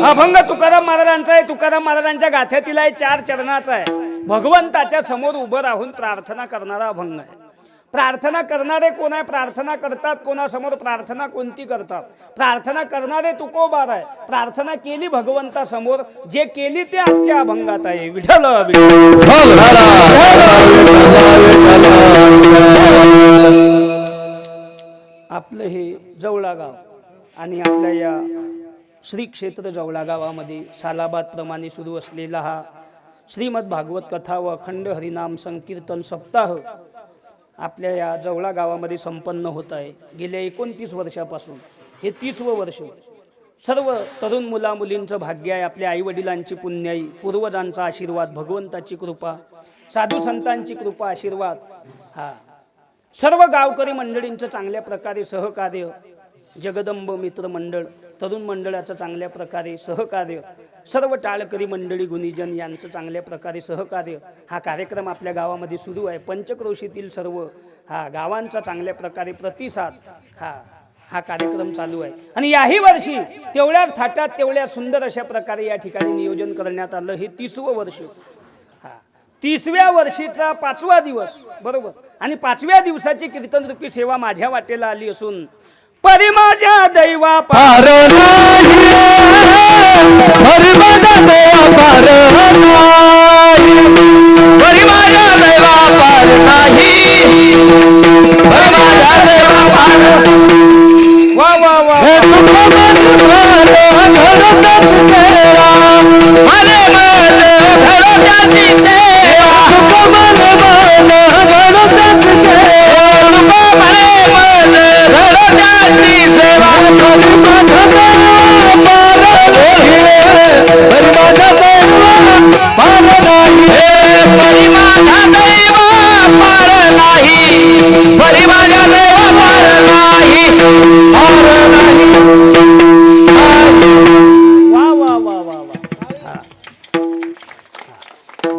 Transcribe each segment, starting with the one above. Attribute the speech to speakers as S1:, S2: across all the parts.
S1: अभंग तुकाराम महाराजांचा आहे. तुकाराम महाराजांच्या गाथ्यातील आहे, 4 चरणाचा आहे. भगवंताच्या समोर उभं राहून प्रार्थना करणारा अभंग आहे. प्रार्थना करणारे कोण आहे? प्रार्थना करतात कोणासमोर? प्रार्थना कोणती करतात? प्रार्थना करणारे तुकोबार आहे. प्रार्थना केली भगवंतासमोर, जे केली ते आजच्या अभंगात आहे. विठ्ठल आपलं हे जवळा गाव आणि आपल्या या श्री क्षेत्र जवळा गावामध्ये सालाबाद प्रमाणे सुरू असलेला हा श्रीमद भागवत कथा व अखंड हरिनाम संकीर्तन सप्ताह आपल्या या जवळा गावामध्ये संपन्न होत आहे. गेल्या 29 वर्षापासून हे 30वं वर्ष. सर्व तरुण मुला मुलींचं भाग्य आहे. आपल्या आई वडिलांची पुण्याई, पूर्वजांचा आशीर्वाद, भगवंताची कृपा, साधू संतांची कृपा, आशीर्वाद, हा सर्व गावकरी मंडळींचं चांगल्या प्रकारे सहकार्य, जगदंब मित्र मंडळ, तरुण मंडळाचं चांगल्या प्रकारे सहकार्य, सर्व टाळकरी मंडळी गुणीजन यांचं चांगल्या प्रकारे सहकार्य, हा कार्यक्रम आपल्या गावामध्ये सुरू आहे. पंचक्रोशीतील सर्व हा गावांचा चांगल्या प्रकारे प्रतिसाद हा कार्यक्रम चालू आहे. आणि याही वर्षी तेवढ्याच थाटात तेवढ्या सुंदर अशा प्रकारे या ठिकाणी नियोजन करण्यात आलं. हे 30वं वर्ष. 30व्या वर्षीचा 5वा दिवस बरोबर. आणि 5व्या दिवसाची कीर्तन रूपी सेवा माझ्या वाटेला आली असून परी माझ्या दैवा पार
S2: परी माझ्या दैवा पार परी माझ्या दैवा पार नाही परी माझ्या दैवा पार.
S1: वा वा वा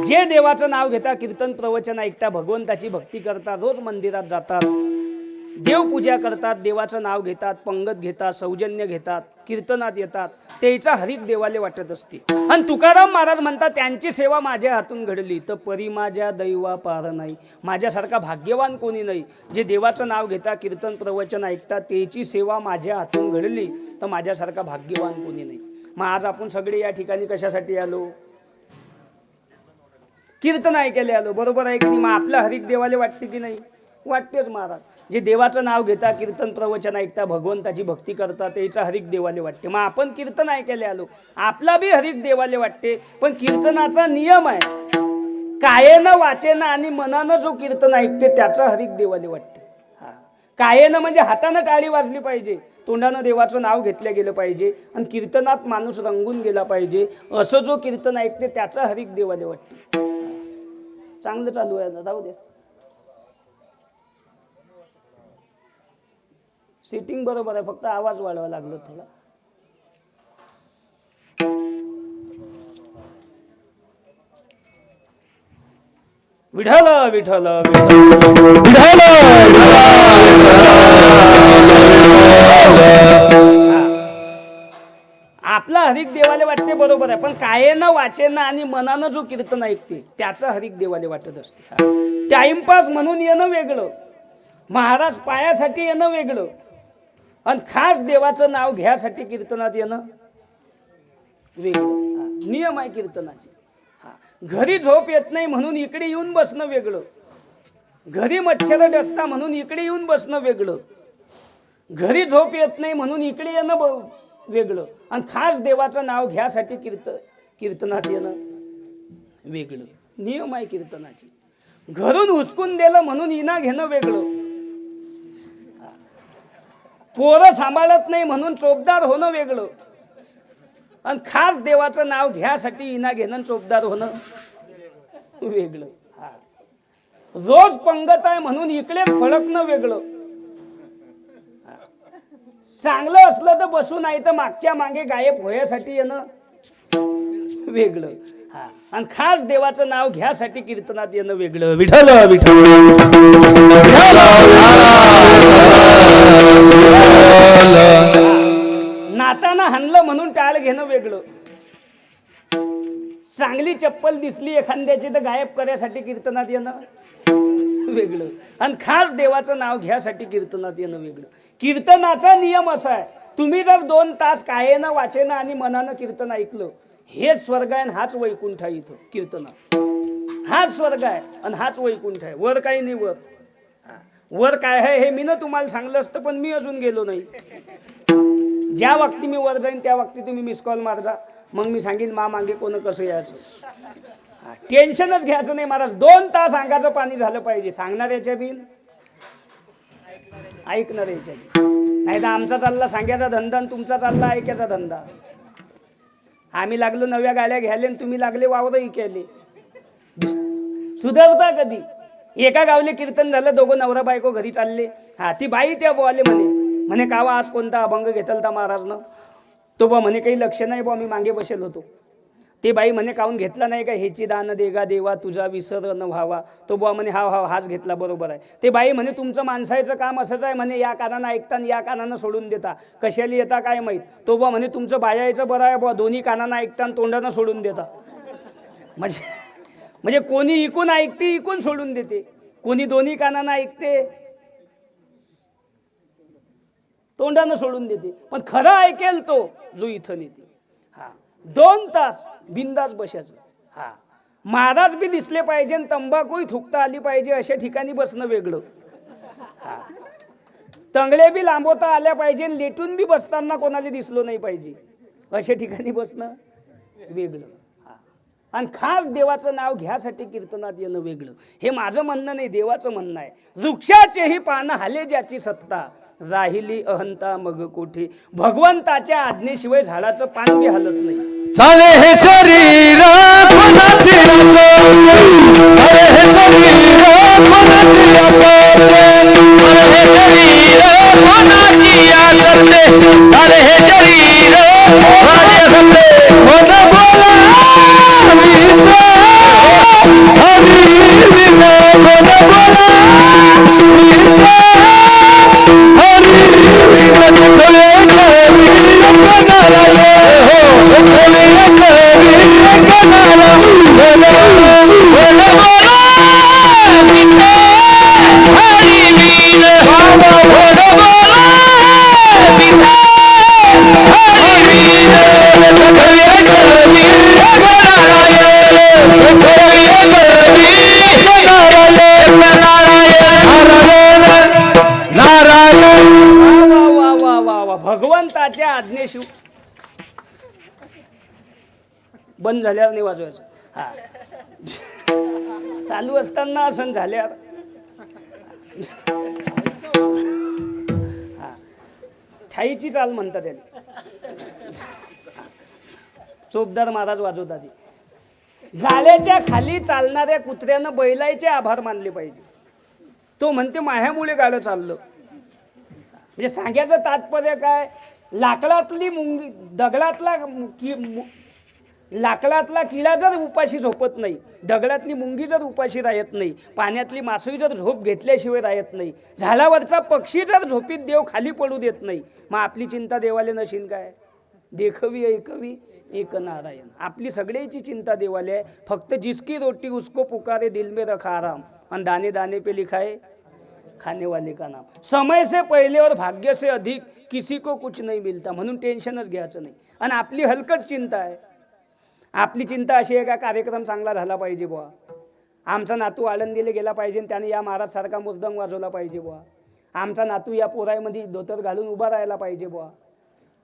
S1: जे देवाचं नाव घेता, कीर्तन प्रवचन ऐकता, भगवंताची भक्ती करतात, रोज मंदिरात जातात, देवपूजा करतात, देवाचं नाव घेतात, पंगत घेतात, सौजन्य घेतात, कीर्तनात येतात, त्याचा हरिक देवाले वाटत असते. आणि तुकाराम महाराज म्हणतात त्यांची सेवा माझ्या हातून घडली तर परी माझ्या दैवा पार नाही. माझ्यासारखा भाग्यवान कोणी नाही. जे देवाचं नाव घेतात, कीर्तन प्रवचन ऐकतात, त्याची सेवा माझ्या हातून घडली तर माझ्यासारखा भाग्यवान कोणी नाही. मग आज आपण सगळे या ठिकाणी कशासाठी आलो? कीर्तन ऐकायला आलो, बरोबर आहे की नाही? मग आपल्या हरिक देवाले वाटते की नाही? वाटतेच महाराज. जे देवाचं नाव घेता, कीर्तन प्रवचन ऐकता, भगवंताची भक्ती करता, त्याचा हरिक देवाले वाटते. मग आपण कीर्तन ऐकायला आलो, आपला बी हरिक देवाले वाटते. पण कीर्तनाचा नियम आहे, कायेनं वाचेनं आणि मनानं जो कीर्तन ऐकते त्याचा हरिक देवाले वाटते. कायेनं म्हणजे हातानं टाळी वाजली पाहिजे, तोंडानं देवाचं नाव घेतलं गेलं पाहिजे आणि कीर्तनात माणूस रंगून गेला पाहिजे. असं जो कीर्तन ऐकते त्याचा हरिक देवाले वाटते. चांगलं चालू आहे ना, जाऊ द्या. सिटिंग बरोबर आहे, फक्त आवाज वाढवा लागलो थोडा. विठ्ठल विठ्ठल विठ्ठल. आपला हरिक देवाले वाटते, बरोबर आहे. पण कायेनं वाचेनं आणि मनानं जो कीर्तन ऐकते त्याचा हरिक देवाले वाटत असते. टाइमपास म्हणून येणं वेगळं, महाराज पायासाठी येणं वेगळं, आणि खास देवाचं नाव घ्यासाठी कीर्तनात येणं वेगळं. नियम आहे कीर्तनाचे. घरी झोप येत नाही म्हणून इकडे येऊन बसणं वेगळं, घरी मच्छर डसता म्हणून इकडे येऊन बसणं वेगळं, घरी झोप येत नाही म्हणून इकडे येणं वेगळं, आणि खास देवाचं नाव घ्यासाठी कीर्तनात येणं वेगळं. नियम आहे कीर्तनाचे. घरून हुसकून दिलं म्हणून इना घेणं वेगळं, पोरं सांभाळत नाही म्हणून चोपदार होणं वेगळं, आणि खास देवाचं नाव घ्यासाठी इना घेणं चोपदार होणं वेगळं. रोज पंगत आहे म्हणून इकडेच फळकणं वेगळं. चांगलं असलं तर बसून नाही तर मागच्या मागे गायब होण्यासाठी येणं वेगळं. आणि खास देवाचं नाव घ्यासाठी कीर्तनात येणं वेगळं. विठ्ठल विठ्ठल. हातानं हाणलं म्हणून टाळ घेणं वेगळं, चांगली चप्पल दिसली एखाद्याची तर गायब करायसाठी कीर्तनात येणं वेगळं, आणि खास देवाचं नाव घ्यासाठी कीर्तनात येणं वेगळं. कीर्तनाचा नियम असा आहे, तुम्ही जर 2 तास कायेनं वाचेनं आणि मनानं कीर्तन ऐकलं, हेच स्वर्ग आहे आणि हाच वैकुंठ आहे. इथं कीर्तनात हाच स्वर्ग आहे आणि हाच वैकुंठ आहे. वर काही नाही. वर काय आहे हे मी ना तुम्हाला सांगलं असतं, पण मी अजून गेलो नाही. ज्या वक्ती मी वर जाईन त्या वक्ती तुम्ही मिस कॉल मारजा, मग मी सांगेन मागे कोण कसं यायचं. टेन्शनच घ्यायचं नाही महाराज. 2 तास अंगाचं पाणी झालं पाहिजे, सांगणाऱ्याच्या बिन ऐकणाऱ्याच्या बिन. नाही तर आमचा चालला सांगायचा धंदा आणि तुमचा चालला ऐकायचा धंदा. आम्ही लागलो नव्या गाड्या घ्यायला आणि तुम्ही लागले वावर इकायले. सुधारता कधी? एका गावले कीर्तन झालं, दोघं नवरा बायको घरी चालले. ती बाई त्या बोवाले म्हणे कावा आज कोणता अभंग घेतलता महाराजनं? तो बा म्हणे काही लक्ष नाही बा, मी मागे बसेल होतो. ते बाई म्हणे काहून घेतला नाही का? हेची दान देगा देवा तुझा विसर न व्हावा. तो बा म्हणे हाच घेतला, बरोबर आहे. ते बाई म्हणे तुमचं माणसाचं काम असंच आहे म्हणे, या कानानं ऐकता आणि या कानानं सोडून देता, कशाला येता काय माहीत. तो बा म्हणे तुमचं बायाचं बरं आहे बा, दोन्ही कानानं ऐकता आणि तोंडानं सोडून देता. म्हणजे कोणी इकून ऐकते, इकून सोडून देते, कोणी दोन्ही कानानं ऐकते, तोंडानं सोडून देते. पण खरं ऐकेल तो जो इथं नेते. 2 तास बिंदास बसायचं. महाराज बी दिसले पाहिजे आणि तंबाखूही थुकता आली पाहिजे, अशा ठिकाणी बसणं वेगळं. तंगड्या बी लांबवता आल्या पाहिजे, लेटून बी बसताना कोणाला दिसलो नाही पाहिजे, अशा ठिकाणी बसणं वेगळं. आणि खास देवाचं नाव घ्यासाठी कीर्तनात येणं वेगळं. हे माझं म्हणणं नाही, देवाचं म्हणणं आहे. वृक्षाचेही पानं हाले ज्याची सत्ता, राहिली अहंता मग कोठे. भगवंताच्या आज्ञेशिवाय झाडाचं पान बी हलत नाही.
S2: चाले हे शरीर कोणाची आसोते, चाले हे शरीर कोणाची आसोते, चाले हे शरीर कोणाची आसोते, चाले हे शरीर माझे होते. कोण बोला
S1: भगवंताच्या आज्ञेशिव बंद झाल्यावर नाही वाजवायचं. चालू असताना असं झाल्यावर ठाईची चाल म्हणतात त्याला. चोपदार महाराज वाजवतात. गाल्याच्या खाली चालणाऱ्या कुत्र्यानं बैलाचे आभार मानले पाहिजे. तो म्हणते माह्यामुळे गाडं चाललं. म्हणजे सांगायचं तात्पर्य काय? लाकडातली मुंगी, दगडातला लाकडातला किडा जर उपाशी झोपत नाही, दगडातली मुंगी जर उपाशी राहत नाही, पाण्यातली मासळी जर झोप घेतल्याशिवाय राहत नाही, झाडावरचा पक्षी जर झोपीत देव खाली पडू देत नाही, मग आपली चिंता देवाले नशीन काय? देखवी ऐकवी एक नारायण. आपली सगळ्याची चिंता देवाले आहे. फक्त जिसकी रोटी उसको पुकारे दिल में रखा आराम, आणि दाने दाने पे लिखा है खाने वाले का नाम. समय से पहले और भाग्य से अधिक किसी को कुछ नहीं मिलता. म्हणून टेन्शनच घ्यायचं नाही. आणि आपली हलकट चिंता आहे. आपली चिंता अशी आहे का कार्यक्रम चांगला झाला पाहिजे बुवा, आमचा नातू आळंदीला गेला पाहिजे, त्याने या महाराज सारखा मृदंग वाजवला पाहिजे बुवा, आमचा नातू या पोरायमध्ये धोतर घालून उभा राहायला पाहिजे बुवा,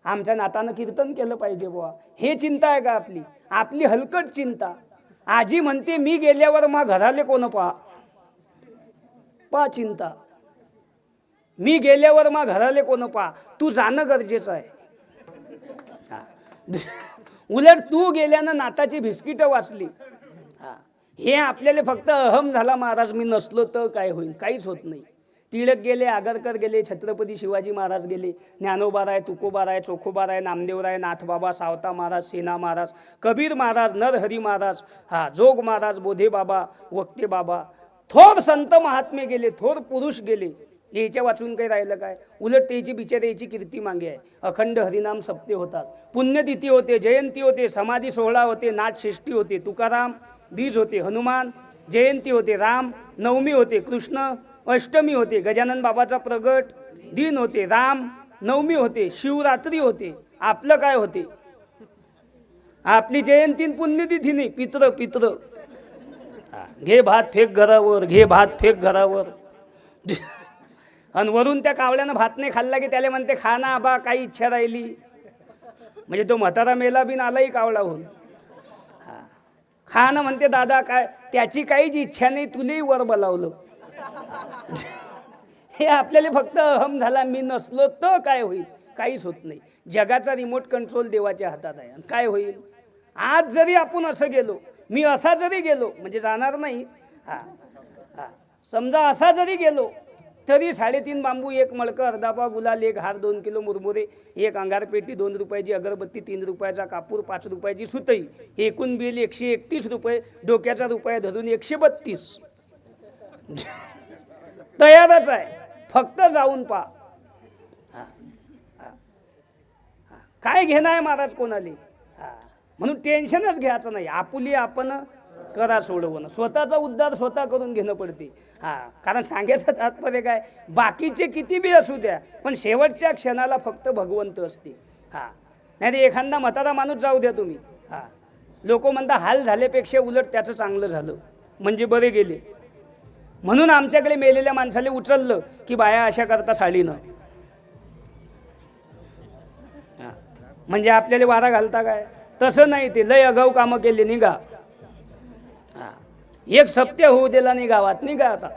S1: आमच्या नातानं कीर्तन केलं पाहिजे बुवा. हे चिंता आहे का आपली? आपली हलकट चिंता. आजी म्हणते मी गेल्यावर मग घराले कोण पा चिंता. मी गेल्यावर मग घराले कोण पा. तू जाणं गरजेचं आहे. उलट तू गेल्यानं नाताची बिस्किटं वाचली. हे आपल्याला फक्त अहम झाला महाराज, मी नसलो तर काय होईल, काहीच होत नाही. टिळक गेले, आगरकर गेले, छत्रपती शिवाजी महाराज गेले, ज्ञानोबा राय, तुकोबा राय, चोखोबा राय, नामदेव राय, नाथबाबा, सावता महाराज, सेना महाराज, कबीर महाराज, नरहरी महाराज, जोग महाराज, बोधे बाबा, वक्ते बाबा, थोर संत महात्मे गेले, थोर पुरुष गेले. याच्या वाचून काही राहिलं काय? उलट त्याची बिचाऱ्याची कीर्ती मागे आहे. अखंड हरिनाम सप्ते होतात, पुण्यतिथी होते, जयंती होते, समाधी सोहळा होते, नाटषष्ठी होते, तुकाराम बीज होते, हनुमान जयंती होते, राम नवमी होते, कृष्ण अष्टमी होते, गजानन बाबाचा प्रगट दिन होते, राम नवमी होते, शिवरात्री होते. आपलं काय होते? आपली जयंती पुण्यतिथी नाही, पित्र पित्र. घे भात फेक घरावर, घे भात फेक घरावर. आणि वरून त्या कावळ्यानं भात नाही खाल्ला की त्याला म्हणते खा ना आबा, काही इच्छा राहिली. म्हणजे तो म्हातारा मेला बिन आलाही कावळाहून. खा ना म्हणते दादा, काय त्याची काहीच इच्छा नाही, तुलाही वर बोलावलं. हे आपल्याला फक्त अहम झाला, मी नसलो तर काय होईल? काहीच होत नाही. जगाचा रिमोट कंट्रोल देवाच्या हातात आहे. काय होईल? आज जरी आपण असं गेलो, मी असा जरी गेलो, म्हणजे जाणार नाही, समजा असा जरी गेलो तरी 3.5 बांबू, 1 मडकं, अर्धा पाव गुलाल, 1 हार, 2 किलो मुरमुरे, 1 अंगारपेटी, 2 रुपयाची अगरबत्ती, 3 रुपयाचा कापूर, 5 रुपयाची सुतई, एकूण बिल 131 रुपये, डोक्याचा रुपया धरून 132. तयारच आहे, फक्त जाऊन पहा. काय घेणं आहे महाराज कोणाले? म्हणून टेन्शनच घ्यायचं नाही. आपुली आपण करा सोडवणं, स्वतःचा उद्धार स्वतः करून घेणं पडते. कारण सांगायचं तात्पर्य काय, बाकीचे किती बी असू द्या, पण शेवटच्या क्षणाला फक्त भगवंत असते. नाही तर एखादा म्हातारा माणूस जाऊ द्या तुम्ही, लोक म्हणता हाल झाल्यापेक्षा उलट त्याचं चांगलं झालं, म्हणजे बरे गेले. म्हणून आमच्याकडे मेलेल्या माणसाला उचललं की बाया अशा करता साडीनं, म्हणजे आपल्याला वारा घालता काय? तसं नाही. ते लय अगाऊ कामं केली, निघा. एक सप्ते होऊ दिला नाही गावात, निघा आता.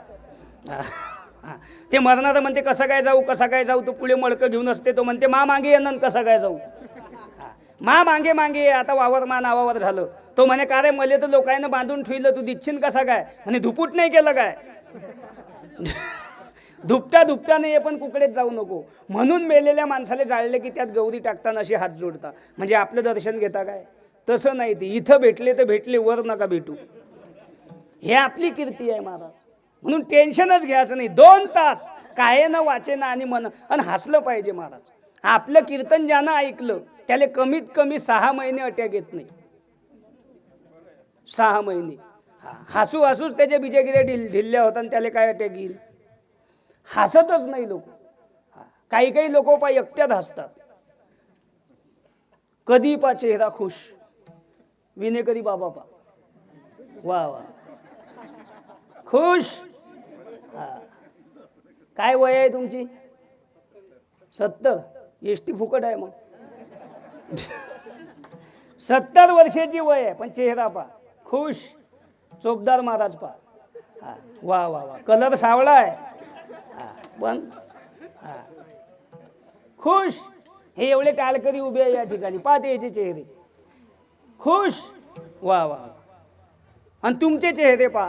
S1: ते मरणारा म्हणते कसं काय जाऊ, कसा काय जाऊ. तो पुढे मडकं घेऊन असते, तो म्हणते मा मागे येणं, कसं काय जाऊ. मा मागे मागे, आता वावर मा नावावर झालं. तो म्हणे का रे, मले तर लोकांना बांधून ठेवलं, तू दिच्छीन कसा काय? म्हणे धुपूट नाही केलं काय? धुपटा धुपटा नाही, पण कुकडेच जाऊ नको. म्हणून मेलेल्या माणसाला जाळले की त्यात गौरी टाकताना असे हात जोडता, म्हणजे आपलं दर्शन घेता काय? तसं नाही. ते इथं भेटले तर भेटले, वर नका भेटू. हे आपली कीर्ती आहे महाराज. म्हणून टेन्शनच घ्यायचं नाही. 2 तास काय न वाचे ना आणि मन आणि हसलं पाहिजे महाराज. आपलं कीर्तन ज्यानं ऐकलं त्याला कमीत कमी 6 महिने अटॅक येत नाही. 6 महिने हसू हसूच त्याच्या बिजागिऱ्या ढिल्ल्या होता आणि त्याला काय अटॅक येईल? हसतच नाही लोक. काही काही लोक पा एकट्यात हसतात. कधी पा चेहरा खुश, विने कधी बाबा पा, वा वा खुश. काय वय आहे तुमची? 70. एसटी फुकट आहे मग. 70 वर्षाची वय आहे, पण चेहरा पा खुश. चोपदार महाराज पा, वा वा वा. कलर सावळा आहे पण खुश. हे एवढे टाळकरी उभे आहे या ठिकाणी, पाहते याचे चेहरे खुश, वा वा. आणि तुमचे चेहरे पा.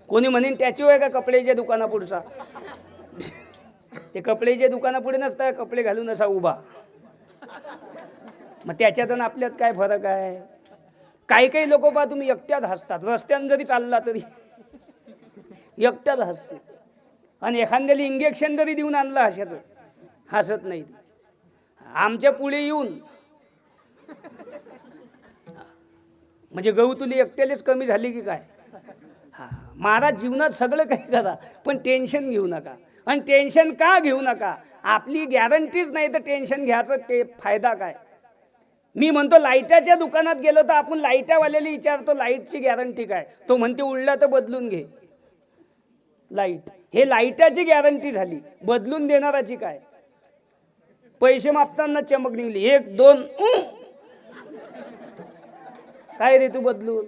S1: कोणी म्हणेन टॅच्यू आहे का कपड्याच्या दुकानापुढचा? ते कपड्याच्या दुकानापुढे नसता, कपडे घालून असा उभा. मग त्याच्यात आणि आपल्यात काय फरक आहे? काही काही लोक पहा तुम्ही एकट्यात हसतात, रस्त्यानं जरी चालला तरी एकट्यात हसते. आणि एखाद्याला इंजेक्शन जरी देऊन आणलं हसायचं, हसत नाही. आमच्या पुढे येऊन म्हणजे गहू तुली एकट्यालेच कमी झाली की काय? महाराज जीवनात सगळं काही करा, पण टेन्शन घेऊ नका. आणि टेन्शन का घेऊ नका? आपली गॅरंटीच नाही तर टेन्शन घ्यायचं ते फायदा काय? मी म्हणतो लाईटाच्या दुकानात गेलो तर आपण लाईटावाल्याला विचारतो लाईटची गॅरंटी काय? तो म्हणते उडला तर बदलून घे लाईट. हे लाईटाची गॅरंटी झाली, बदलून देणाराची काय? पैसे मापताना चमक निघली, 1 2 काय रे तू बदलून.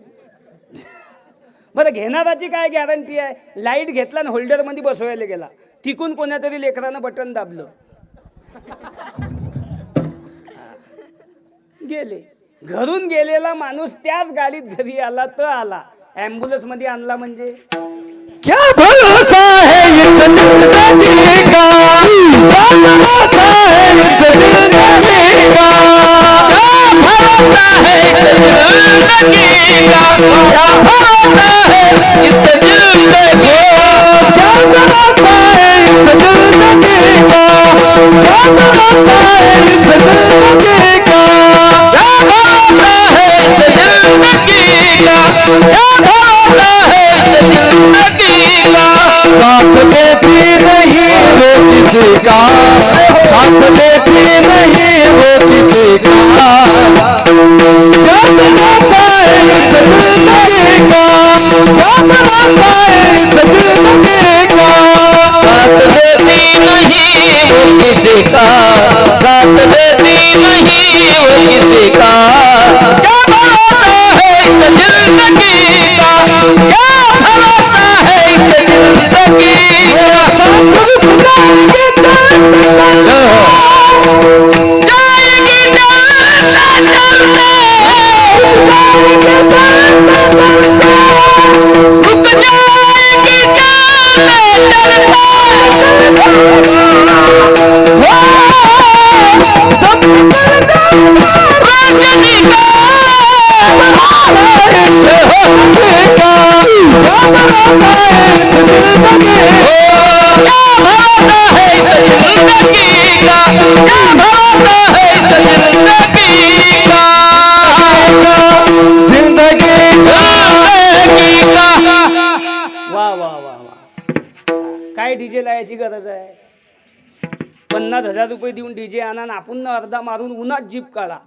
S1: बरं घेणाराची काय गॅरंटी आहे? लाईट घेतला आणि होल्डर मध्ये बसवायला गेला, तिकून कोणातरी लेकरानं बटन दाबलं, गेले. घरून गेलेला माणूस त्याच गाडीत घरी आला तर आला, ॲम्ब्युलन्स मध्ये आणला म्हणजे
S2: क्या भरोसा है इस जिंदगी का, क्या भरोसा है इस जिंदगी का, क्या भरोसा है इस जिंदगी का, क्या भरोसा है इस जिंदगी का. साथ देती नहीं वो किसी का, साथ देती नहीं वो किसी का, जब ना चाहे जिंदगी का, जब ना चाहे जिंदगी का, साथ देती नहीं वो किसी का, साथ देती नहीं वो किसी का, क्या भरोसा है इस जिंदगी का, क्या भरोसा है इस जिंदगी
S1: काय डीजे लावायची गरज आहे? 50,000 रुपये देऊन डीजे आणा आणि आपण अर्धा मारून उन्हात जीप काढा.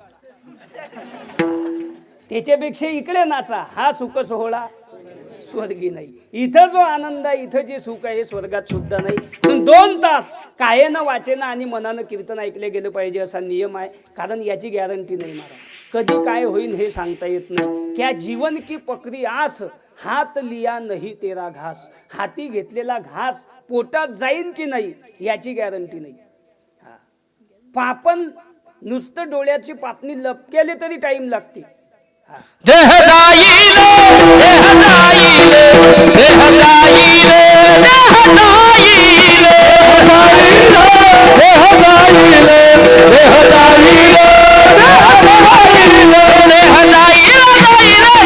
S1: त्याच्यापेक्षा इकडे नाचा. हा सुख सोहळा स्वर्गी नाही. इथं जो आनंद आहे, इथं जे सुख आहे स्वर्गात सुद्धा नाही. पण 2 तास कायेनं वाचेनं आणि मनानं कीर्तन ऐकले गेलं पाहिजे असा नियम आहे. कारण याची गॅरंटी नाही महाराज. कधी काय होईल हे सांगता येत नाही. क्या जीवन की पकडी आस, हात लिया नाही तेरा घास. हाती घेतलेला घास पोटात जाईन की नाही याची गॅरंटी नाही. पापण नुसतं डोळ्याची पापणी लपकेले तरी टाइम लागते.
S2: देह जाईल, देह जाईल, देह जाईल, देह जाईल, देह जाईल, देह जाईल,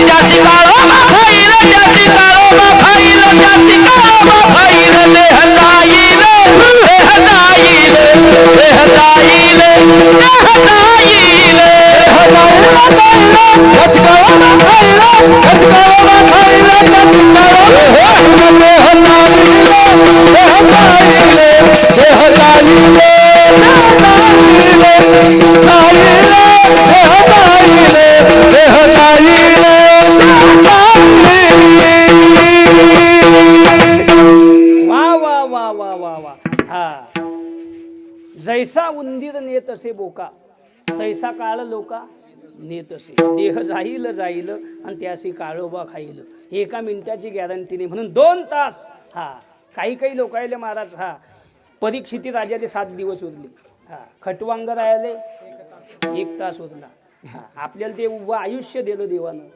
S2: जाती काळो फाईल, जाती काळो फाईल, जाती काळो फाईल, देह जाईल, देह जाईल, देह जाईल, देह जाईल,
S1: जैसा उंदीर नेत असे बोका, तैसा काळ लोका नेत असे. देह जाईल जाईल आणि त्याशी काळोबा खाईल. एका मिनिटाची गॅरंटी नाही. म्हणून 2 तास. काही लोकायले महाराज परीक्षिती राजाले 7 दिवस उरले. खटवांग राहिले 1 तास उरला. आपल्याला ते उभं आयुष्य दिलं देवानं.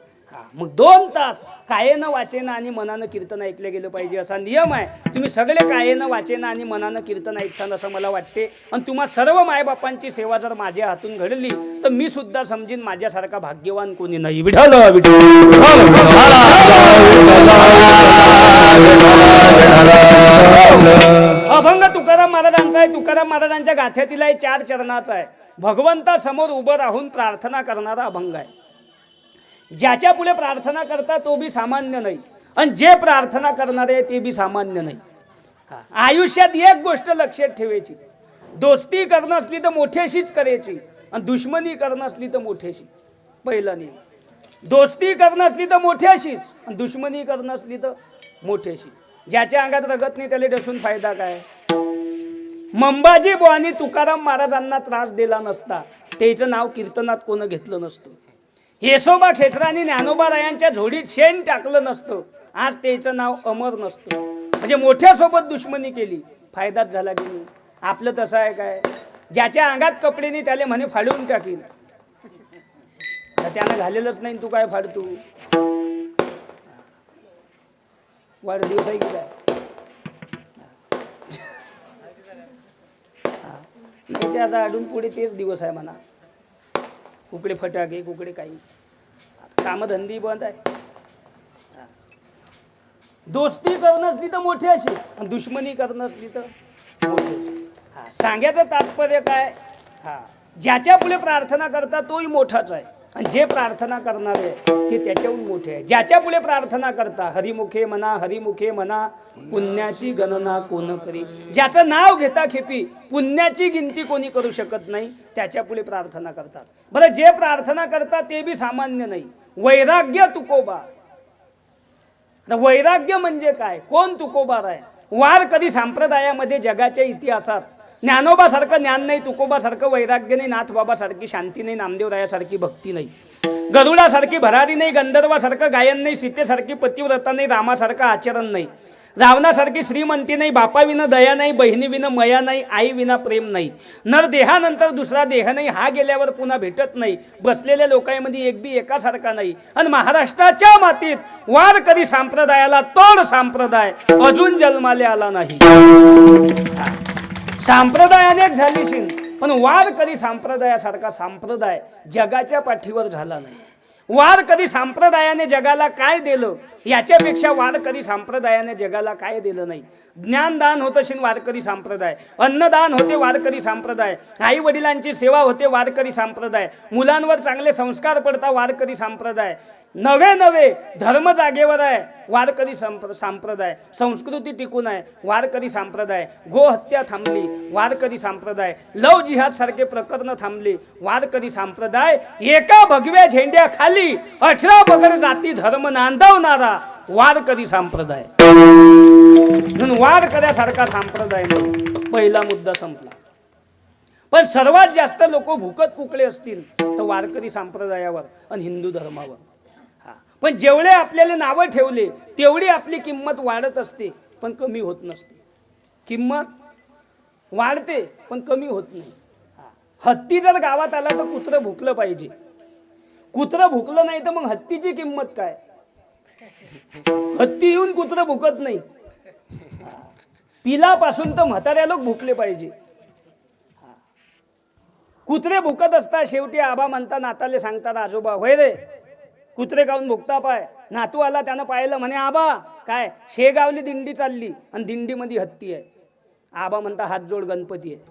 S1: मग 2 तास कायेनं वाचेनं आणि मनानं कीर्तन ऐकलं गेलं पाहिजे असा नियम आहे. तुम्ही सगळे कायेनं वाचेनं आणि मनानं कीर्तन ऐकसान असं मला वाटते. आणि तुम्हा सर्व मायबापांची सेवा जर माझ्या हातून घडली तर मी सुद्धा समजीन माझ्यासारखा भाग्यवान कोणी नाही. विठ्ठल अभंग तुकाराम महाराजांचा आहे. तुकाराम महाराजांच्या गाथ्यातील आहे 4 चरणाचा आहे. भगवंता समोर उभं राहून प्रार्थना करणारा अभंग आहे. ज्याच्या पुढे प्रार्थना करता तो बी सामान्य नाही आणि जे प्रार्थना करणारे ते बी सामान्य नाही. आयुष्यात एक गोष्ट लक्षात ठेवायची. दोस्ती करणं असली तर मोठ्याशीच करायची आणि दुश्मनी करणं असली तर मोठ्याशी. पहिला नियम. दोस्ती करणं असली तर मोठ्याशीच आणि दुश्मनी करणं असली तर मोठ्याशी. ज्याच्या अंगात रगत नाही त्याला डसून फायदा काय? मंबाजी बुवानी तुकाराम महाराजांना त्रास दिला नसता त्याचं नाव कीर्तनात कोण घेतलं नसतं. येसोबा खेचरांनी ज्ञानोबारायांच्या झोडीत शेण टाकलं नसतं आज त्याचं नाव अमर नसतं. म्हणजे मोठ्यासोबत दुश्मनी केली फायदाच झाला की नाही. आपलं तसं आहे काय? ज्याच्या अंगात कपडे नाही त्याला म्हणे फाडून टाकीन. त्यानं घालेलंच नाही तू काय फाडतू? वाढदिवस आहे की काय? नाही ते आता अडून पुढे तेच दिवस आहे म्हणा. कुकडे फटाके कुकडे काही कामधंदी बंद आहे. दोस्ती करणं असली तर मोठी अशी, दुश्मनी करणं असली तर मोठी अशी. सांगायचं तात्पर्य काय, ज्याच्या पुढे प्रार्थना करता तोही मोठाच आहे आणि जे प्रार्थना करणारे ते त्याच्याहून मोठे आहे. ज्याच्या पुढे प्रार्थना करता हरिमुखे म्हणा पुण्याची गणना कोण करी. ज्याचं नाव घेता खेपी पुण्याची गिनती कोणी करू शकत नाही, त्याच्या पुढे प्रार्थना करतात. बरं, जे प्रार्थना करतात ते बी सामान्य नाही. वैराग्य तुकोबा. वैराग्य म्हणजे काय, कोण तुकोबार आहे. वार कधी संप्रदायामध्ये जगाच्या इतिहासात ज्ञानोबा सारखं ज्ञान नाही, तुकोबा सारखं वैराग्य नाही, नाथबाबा सारखी शांती नाही, नामदेवरायासारखी भक्ती नाही, गरुडासारखी भरारी नाही, गंधर्वासारखं गायन नाही, सीतेसारखी पतिव्रता नाही, रामासारखं आचरण नाही, रावणासारखी श्रीमंती नाही, बापाविना दया नाही, बहिणीविना मया नाही, आईविना प्रेम नाही, नर देहानंतर दुसरा देह नाही, हा गेल्यावर पुन्हा भेटत नाही, बसलेल्या लोकांमध्ये एक बी एकासारखा नाही. आणि महाराष्ट्राच्या मातीत वार कधी संप्रदायाला तोड संप्रदाय अजून जन्माले आला नाही. संप्रदाय अनेक झालीशील, पण वार कधी संप्रदायासारखा संप्रदाय जगाच्या पाठीवर झाला नाही. वार कधी संप्रदायाने जगाला काय दिलं याच्यापेक्षा वार कधी संप्रदायाने जगाला काय दिलं नाही. ज्ञानदान होत असेल वारकरी संप्रदाय, अन्नदान होते वारकरी संप्रदाय, आई वडिलांची सेवा होते वारकरी संप्रदाय, मुलांवर चांगले संस्कार पडता वारकरी संप्रदाय, नवे नवे धर्म जागेवर आहे वारकरी संप्रदाय, संस्कृती टिकून आहे वारकरी संप्रदाय, गोहत्या थांबली वारकरी संप्रदाय, लव जिहाद सारखे प्रकरण थांबली वारकरी संप्रदाय, एका भगव्या झेंड्या खाली 18 बगड जाती धर्म नांदवणारा वारकरी संप्रदाय. म्हणून वारकऱ्यासारखा संप्रदाय नाही. पहिला मुद्दा संपला. पण सर्वात जास्त लोक भुकत कुकळे असतील तर वारकरी संप्रदायावर आणि हिंदू धर्मावर. पण जेवढे आपल्याला नावं ठेवले तेवढी आपली किंमत वाढत असते पण कमी होत नसते. किंमत वाढते पण कमी होत नाही. हत्ती जर गावात आला तर कुत्रं भुकलं पाहिजे. कुत्रं भुकलं नाही तर मग हत्तीची किंमत काय. हत्ती येऊन कुत्रं भुकत नाही. पिलापासून तर म्हाताऱ्या लोक भुकले पाहिजे. कुत्रे भुकत असतात शेवटी आबा म्हणता नाताले सांगतात आजोबा होय रे कुत्रे गाऊन भुकता पाय. नातू आला त्यानं पाहिलं म्हणे आबा काय शेगावली दिंडी चालली आणि दिंडीमध्ये हत्ती आहे. आबा म्हणता हात जोड गणपती आहे.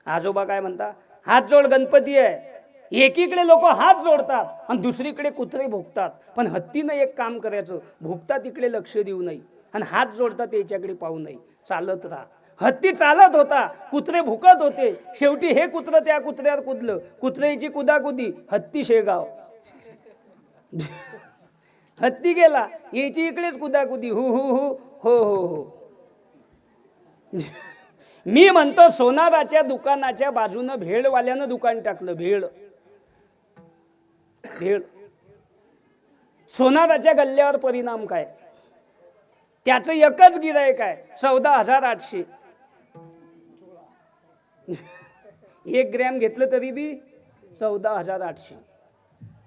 S1: आजोबा काय म्हणता हात जोड गणपती आहे. एकीकडे लोक हात जोडतात आणि दुसरीकडे कुत्रे भुकतात. पण हत्तीनं एक काम करायचं, भुकतात तिकडे लक्ष देऊ नये आणि हात जोडतात याच्याकडे पाहू नये. चालत राहा. हत्ती चालत होता, कुत्रे भुकत होते. शेवटी हे कुत्र त्या कुत्र्यावर कुदलं. कुत्र्याची कुदाकुदी, हत्ती शेगाव. हत्ती गेला, याची इकडेच कुदाकुदी, हु हु हु हो हो हो. मी म्हणतो सोनाराच्या दुकानाच्या बाजूनं भेळवाल्यानं दुकान टाकलं. भेळ भेळ सोनाराच्या गल्ल्यावर परिणाम काय. त्याचं एकच गिरायक आहे 14,800. 1 ग्रॅम घेतलं तरी बी 14,800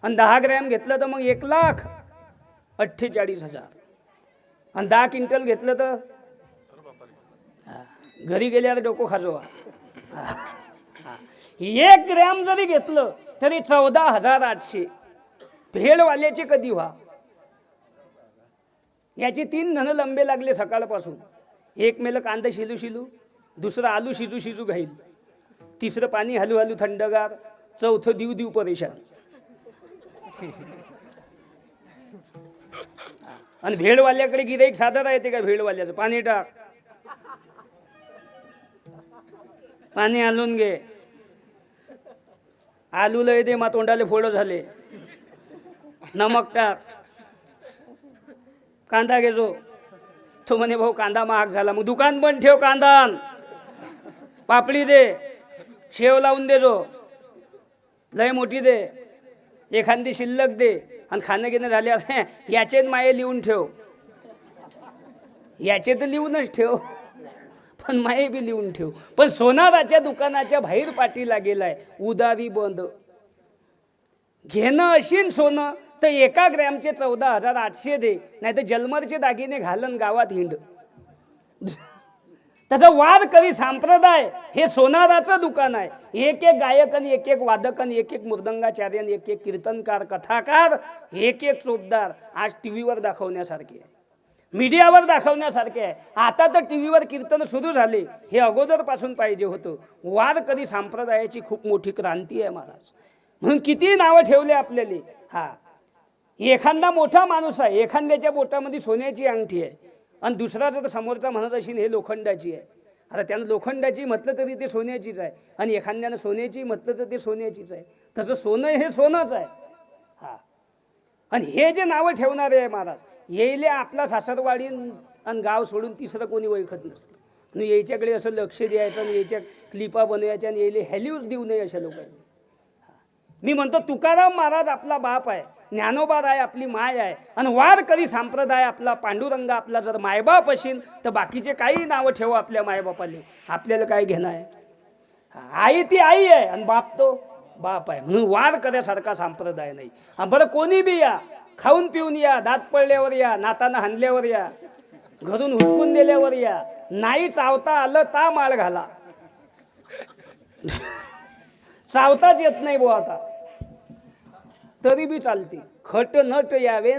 S1: आणि 10 ग्रॅम घेतलं तर मग 1,48,000 आणि 10 क्विंटल घेतलं तर घरी गेल्यावर डोकं खाजवा. 1 ग्रॅम जरी घेतलं तरी 14,800. भेळवाल्याचे कधी व्हा. याचे 3 धन लंबे लागले सकाळपासून. एक मेलं कांदा शिलू शिलू, दुसरं आलू शिजू शिजू घाईल, तिसरं पाणी हलू हलू थंडगार, चौथं दिव दिव परेशान. आणि भेळवाल्याकडे गिराईक साधं राहते का. भेळवाल्याचं पाणी टाक, पाणी हलवून घे, आलू लय दे मा तोंडाले फोड झाले, नमक टाक, कांदा घेजो. तो म्हणे भाऊ कांदा महाग झाला. मग दुकान बंद ठेव, कांदा आण, पापडी दे, शेव लावून दे, जो लय मोठी दे, एखादी शिल्लक दे. आणि खाणं घेणं झाल्यावर याचेच माये लिहून ठेव. याचे तर लिहूनच ठेव पण माये बी लिहून ठेव. पण सोनाराच्या दुकानाच्या बाहेर पाठीला गेलाय उदारी बंद. घेणं अशीन सोनं तर 1 ग्रॅमचे 14,800 दे, नाही तर जलमरचे दागिने घालन गावात हिंड. त्याचा वारकरी संप्रदाय हे सोनाराचं दुकान आहे. एक गायक आणि एक वादक आणि एक मृदंगाचार्य आणि एक कीर्तनकार, कथाकार, एक चोपदार आज टीव्हीवर दाखवण्यासारखे आहे. मीडियावर दाखवण्यासारखे आहे. आता तर टी व्हीवर कीर्तन सुरू झाले, हे अगोदरपासून पाहिजे होतं. वारकरी संप्रदायाची खूप मोठी क्रांती आहे महाराज. म्हणून किती नावं ठेवले आपल्याला. हा, एखादा मोठा माणूस आहे, एखाद्याच्या बोटामध्ये सोन्याची अंगठी आहे आणि दुसरा जर समोरचा म्हणत असेल हे लोखंडाची आहे. आता त्यानं लोखंडाची म्हटलं तरी ते सोन्याचीच आहे आणि एखाद्यानं सोन्याची म्हटलं तर ते सोन्याचीच आहे. तसं सोनं हे सोनंच आहे. हा, आणि हे जे नावं ठेवणारे आहे महाराज, येईले आपला सासरवाडी आणि गाव सोडून तिसरं कोणी ओळखत नसते. आणि याच्याकडे असं लक्ष द्यायचं आणि याच्या क्लिपा बनवायच्या आणि यायले व्हॅल्यूज देऊ नये अशा लोकांनी. मी म्हणतो तुकाराम महाराज आपला बाप आहे, ज्ञानोबा राय आपली माय आहे आणि वारकरी संप्रदाय आपला पांडुरंग आपला जर मायबाप असेल तर बाकीचे काही नावं ठेवा आपल्या मायबापाले, आपल्याला काय घेणं आहे. आई ती आई आहे आणि बाप तो बाप आहे. म्हणून वारकऱ्यासारखा संप्रदाय नाही. बरं कोणी बी या, खाऊन पिऊन या, दात पडल्यावर या, नातानं हाणल्यावर या, घरून हुसकून दिल्यावर या, नाही चावता आलं ता माळ घाला. चावताच येत नाही बुवा आता तरी बी चालते. खट नट यावे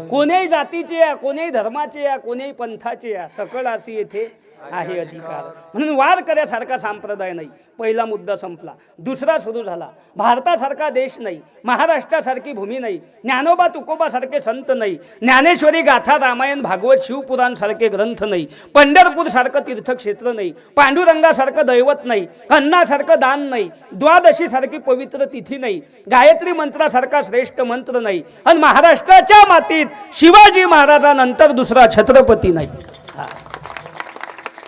S1: कोण्याही जातीचे या, कोण्याही धर्माचे या, कोण्याही पंथाचे या, सकळ अशी येथे आहे अधिकार. म्हणून वारकऱ्यासारखा संप्रदाय नाही. पहिला मुद्दा संपला. दुसरा सुरू झाला. भारतासारखा देश नाही, महाराष्ट्रासारखी भूमी नाही, ज्ञानोबा तुकोबा सारखे संत नाही, ज्ञानेश्वरी गाथा रामायण भागवत शिवपुराण सारखे ग्रंथ नाही, पंढरपूर सारखं तीर्थक्षेत्र नाही, पांडुरंगासारखं दैवत नाही, अन्नासारखं दान नाही, द्वादशी सारखी पवित्र तिथी नाही, गायत्री मंत्रासारखा श्रेष्ठ मंत्र नाही आणि महाराष्ट्राच्या मातीत शिवाजी महाराजांनंतर दुसरा छत्रपती नाही.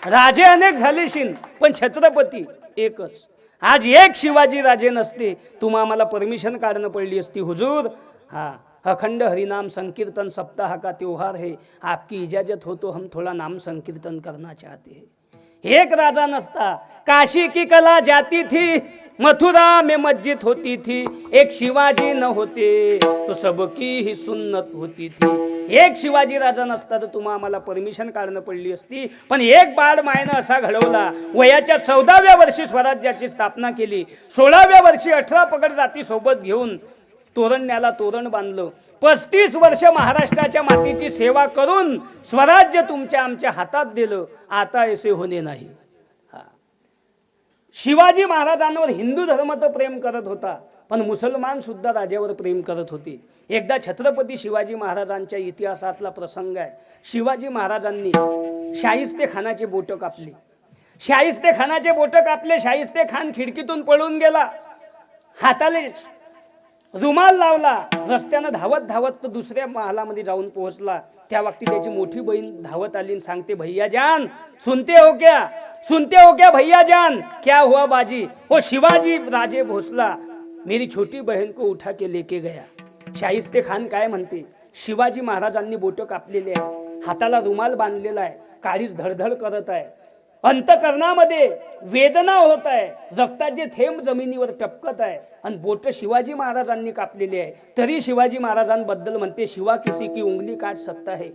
S1: राजे अनेक झालेशीन पण छत्रपती एकच. आज एक शिवाजी राजे नसते तुम्हा आम्हाला परमिशन काढणं पडली असती हुजूर. हा, अखंड हरिनाम संकीर्तन सप्ताह का त्योहार है, आपकी इजाजत हो तो हम थोड़ा नाम संकीर्तन करना चाहते हैं. एक राजा नसता, काशी की कला जाती थी, मथुरा में मस्जिद होती थी, एक शिवाजी न होते तो सबकी ही सुन्नत होती थी. एक शिवाजी राजा नसता तर तुम्हा आम्हाला परमिशन काढणं पडली असती. पण एक बाळ मायनं असा घडवला, वयाच्या 14व्या वर्षी स्वराज्याची स्थापना केली, 16व्या वर्षी 18 पगड जाती सोबत घेऊन तोरणण्याला तोरण बांधलं, 35 वर्ष महाराष्ट्राच्या मातीची सेवा करून स्वराज्य तुमच्या आमच्या हातात दिलं. आता ऐसे होणे नाही. शिवाजी महाराजांवर हिंदू धर्म तर प्रेम करत होता पण मुसलमान सुद्धा राजावर प्रेम करत होते. एकदा छत्रपती शिवाजी महाराजांच्या इतिहासातला प्रसंग आहे. शिवाजी महाराजांनी शाहिस्ते खानाचे बोट कापले. शाहिस्ते खानाचे बोट कापले. शाहिस्ते खान खिडकीतून पळून गेला, हाताले रुमाल लावला, रस्त्यानं धावत धावत तो दुसऱ्या महालामध्ये जाऊन पोहोचला. त्या वक्ती त्याची मोठी बहीण धावत आली आणि सांगते, भैया जान सुनते हो क्या, सुनते हो क्या भैया जान, क्या हुआ बाजी, वो शिवाजी राजे भोसला मेरी छोटी बहन को उठा के लेके गया. शाहिस्ते खान काय म्हणते, शिवाजी महाराजांनी बोट कापलेले आहे, हाताला रुमाल बांधलेला आहे, काळीच धडधड करत आहे, अंतकरणामध्ये वेदना होत आहे, रक्ताचे थेंब जमिनीवर टपकत आहे आणि बोट शिवाजी महाराजांनी कापलेली आहे. तरी शिवाजी महाराजांबद्दल म्हणते, शिवा किसी की उंगली काट सकता है,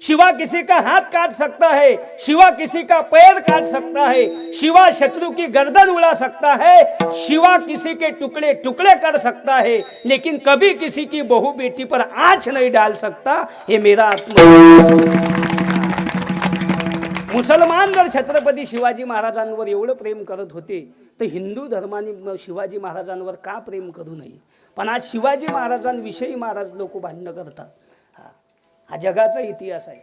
S1: शिवा किसी का हाथ काट सकता है, शिवा किसी का पैर काट सकता है, शिवा शत्रु की गर्दन उड़ा सकता है, शिवा किसी के टुकड़े टुकड़े कर सकता है, लेकिन कभी किसी की बहू बेटी पर आंच नहीं डाल सकता. हे मेरा आत्मा. मुसलमान जर छत्रपती शिवाजी महाराजांवर एवढं प्रेम करत होते तर हिंदू धर्माने शिवाजी महाराजांवर का प्रेम करू नये. पण आज शिवाजी महाराजांविषयी महाराज लोक भांडणं करतात. हा जगाचा इतिहास आहे.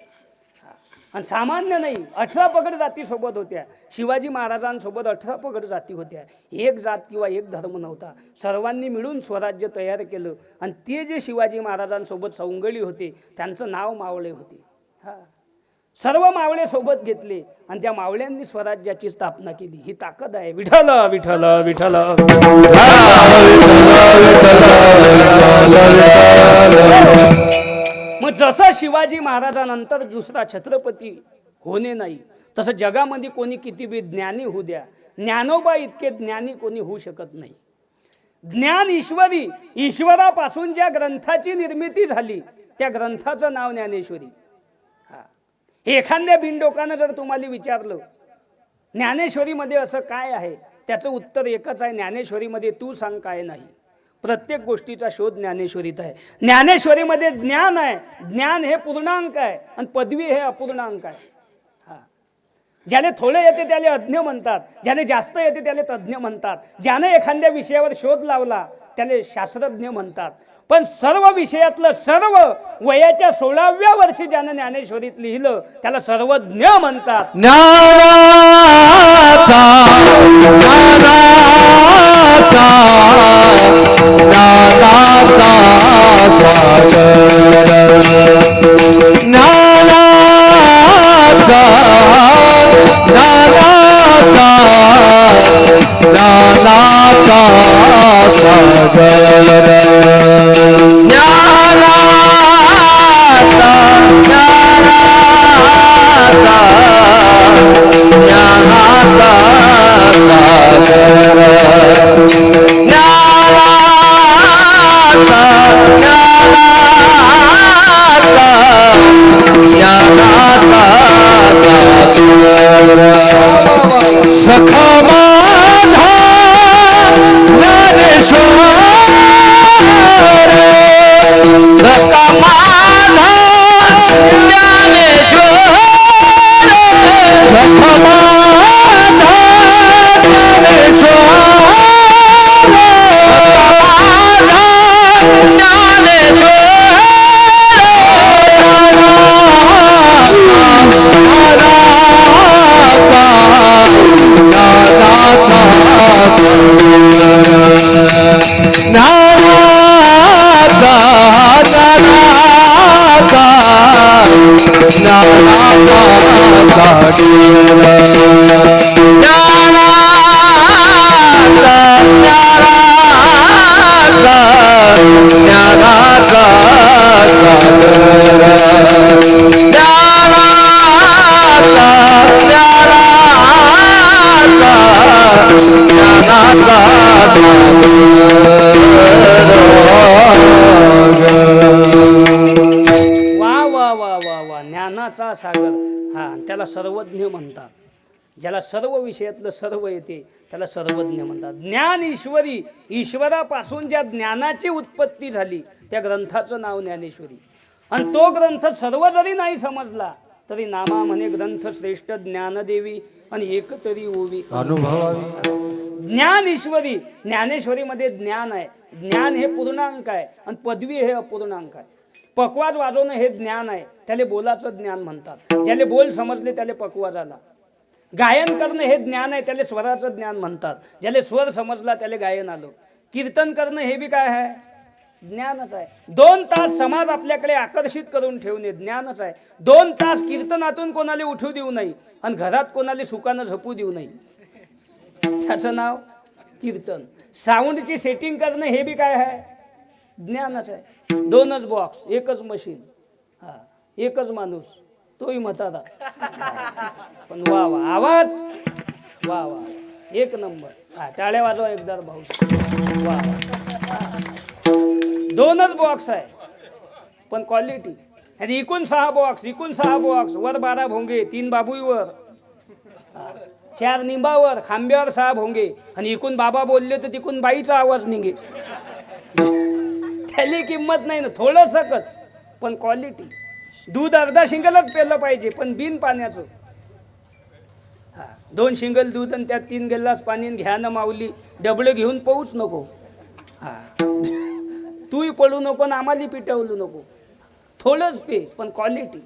S1: आणि सामान्य नाही, 18 पगड जाती सोबत होत्या. शिवाजी महाराजांसोबत 18 पगड जाती होत्या. एक जात किंवा एक धर्म नव्हता. सर्वांनी मिळून स्वराज्य तयार केलं आणि ते जे शिवाजी महाराजांसोबत सौंगडी होते त्यांचं नाव मावळे होते. हा, सर्व मावळे सोबत घेतले आणि त्या मावळ्यांनी स्वराज्याची स्थापना केली. ही ताकद आहे. विठ्ठल विठ्ठल विठ्ठल. मग जसं शिवाजी महाराजांनंतर दुसरा छत्रपती होणे नाही तसं जगामध्ये कोणी किती बी ज्ञानी होऊ द्या, ज्ञानोबा इतके ज्ञानी कोणी होऊ शकत नाही. ज्ञान ईश्वरी, ईश्वरापासून ज्या ग्रंथाची निर्मिती झाली त्या ग्रंथाचं नाव ज्ञानेश्वरी. एखाद्या बिनडोकानं जर तुम्हाला विचारलं ज्ञानेश्वरीमध्ये असं काय आहे, त्याचं उत्तर एकच आहे, ज्ञानेश्वरीमध्ये तू सांग काय नाही. प्रत्येक गोष्टीचा शोध ज्ञानेश्वरीत आहे. ज्ञानेश्वरीमध्ये ज्ञान आहे. ज्ञान हे पूर्णांक आहे आणि पदवी हे अपूर्णांक आहे. हा, ज्याने थोडे येते त्याला अज्ञ म्हणतात, ज्याने जास्त येते त्याला तज्ज्ञ म्हणतात, ज्याने एखाद्या विषयावर शोध लावला त्याला शास्त्रज्ञ म्हणतात. पण सर्व विषयातलं सर्व वयाच्या 16व्या वर्षी ज्यानं ज्ञानेश्वरीत लिहिलं त्याला सर्वज्ञ म्हणतात.
S2: ज्ञानाचा
S1: ज्ञानाचा सागर. हा, त्याला सर्वज्ञ म्हणतात. ज्याला सर्व विषयातलं सर्व येते त्याला सर्वज्ञ म्हणतात. ज्ञान ईश्वरी, ईश्वरापासून ज्या ज्ञानाची उत्पत्ती झाली त्या ग्रंथाचं नाव ज्ञानेश्वरी. आणि तो ग्रंथ सर्व जरी नाही समजला तरी नामा म्हणे ग्रंथ श्रेष्ठ ज्ञानदेवी आणि एक तरी ओवी
S2: अनुभवावी.
S1: ज्ञान ईश्वरी, ज्ञानेश्वरीमध्ये ज्ञान आहे. ज्ञान हे पूर्णांक आहे आणि पदवी हे अपूर्णांक आहे. पकवाज वाजवणं हे ज्ञान आहे, त्याला बोलाचं ज्ञान म्हणतात. ज्याला बोल समजले त्याला पकवाज आला. गायन करणं हे ज्ञान आहे, त्याला स्वराचं ज्ञान म्हणतात. ज्याला स्वर समजला त्याला गायन आलं. कीर्तन करणं हे बी काय आहे? ज्ञानच आहे. 2 तास समाज आपल्याकडे आकर्षित करून ठेवणे ज्ञानच आहे. 2 तास कीर्तनातून कोणाला उठू देऊ नये आणि घरात कोणाला सुखानं झोपू देऊ नये, त्याचं नाव कीर्तन. साऊंडची सेटिंग करणं हे बी काय आहे? ज्ञानच आहे. 2च बॉक्स, एकच मशीन, हा, एकच माणूस, तोही म्हातारा, पण वा वा आवाज, वा वा, एक नंबर. हा, टाळ्या वाजवा एकदा भाऊ. वा वा. 2च बॉक्स आहे पण क्वालिटी. आणि इकून 6 बॉक्स, इकून 6 बॉक्स, वर 12 भोंगे, 3 बाबूईवर, 4 निंबावर, खांब्यावर 6 भोंगे. आणि इकून बाबा बोलले तर तिकून बाईचा आवाज निघे. त्याली किंमत नाही ना, थोडंसंच पण क्वालिटी. दूध अर्धा शिंगलच पेलं पाहिजे पण बिन पाण्याचं. हा, 2 शिंगल दूध आणि त्यात 3 गिल्लास पाणी घ्या ना माऊली. डबळे घेऊन पाऊच नको. हा, तूही पडू नको ना आम्हाला पिटवलू नको. थोडंच पे पण क्वालिटी.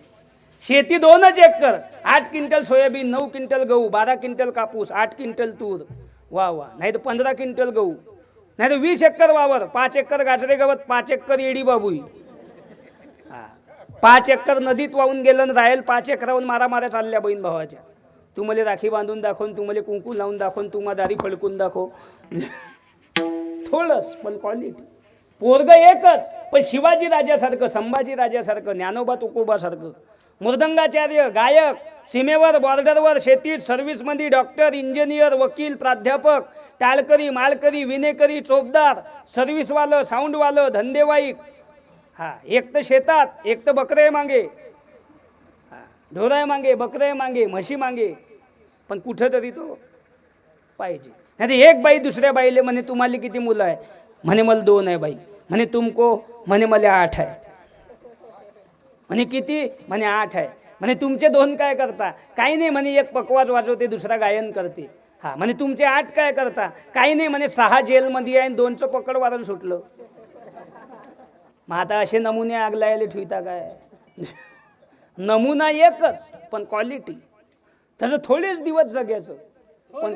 S1: शेती 2च एकर, 8 क्विंटल सोयाबीन, 9 क्विंटल गहू, 12 क्विंटल कापूस, 8 क्विंटल तूर, वा वा. नाही तर 15 क्विंटल गहू, नाही तर 20 एकर वावर, 5 एकर गाजरे गवत, 5 एकर येडी बाबुई. 5 एकर नदीत वाहून गेलं आणि राहील 5 एकरावरून मारामाऱ्या चालल्या बहीण भावाच्या. तू मला राखी बांधून दाखवून, तू मला कुंकू लावून दाखवून, तू दारी फडकून दाखव. थोडंच पण क्वालिटी. पोरग एकच पण शिवाजी राजासारखं, संभाजी राजासारखं, ज्ञानोबा तुकोबासारखं. मृदंगाचार्य, गायक, सीमेवर, बॉर्डरवर, शेतीत, सर्व्हिसमध्ये, डॉक्टर, इंजिनियर, वकील, प्राध्यापक, टाळकरी, माळकरी, विनेकरी, चोपदार, सर्व्हिसवालं, साऊंडवालं, धंदेवाईक. हा, एक तर शेतात, एक तर बकरे मागे, ढोराय मागे, बकरे मागे, म्हशी मागे. पण कुठं तरी तो पाहिजे. नाही एक बाई दुसऱ्या बाईले म्हणे तुम्हाला किती मुलं आहे? म्हणे मला 2 आहे बाई. म्हणे तुमको? म्हणे मला 8 आहे. म्हणे किती? म्हणे 8 आहे. म्हणे तुमचे 2 काय करता? काही नाही म्हणे, एक पकवाज वाजवते, दुसरा गायन करते. हा म्हणे तुमचे 8 काय करता? काही नाही म्हणे, 6 जेलमध्ये आहे, 2चं पकड वारण सुटलं. मग आता असे नमुने आगलायला ठेवता काय? नमुना एकच पण क्वालिटी. तसं थोडेच दिवस जगायचं पण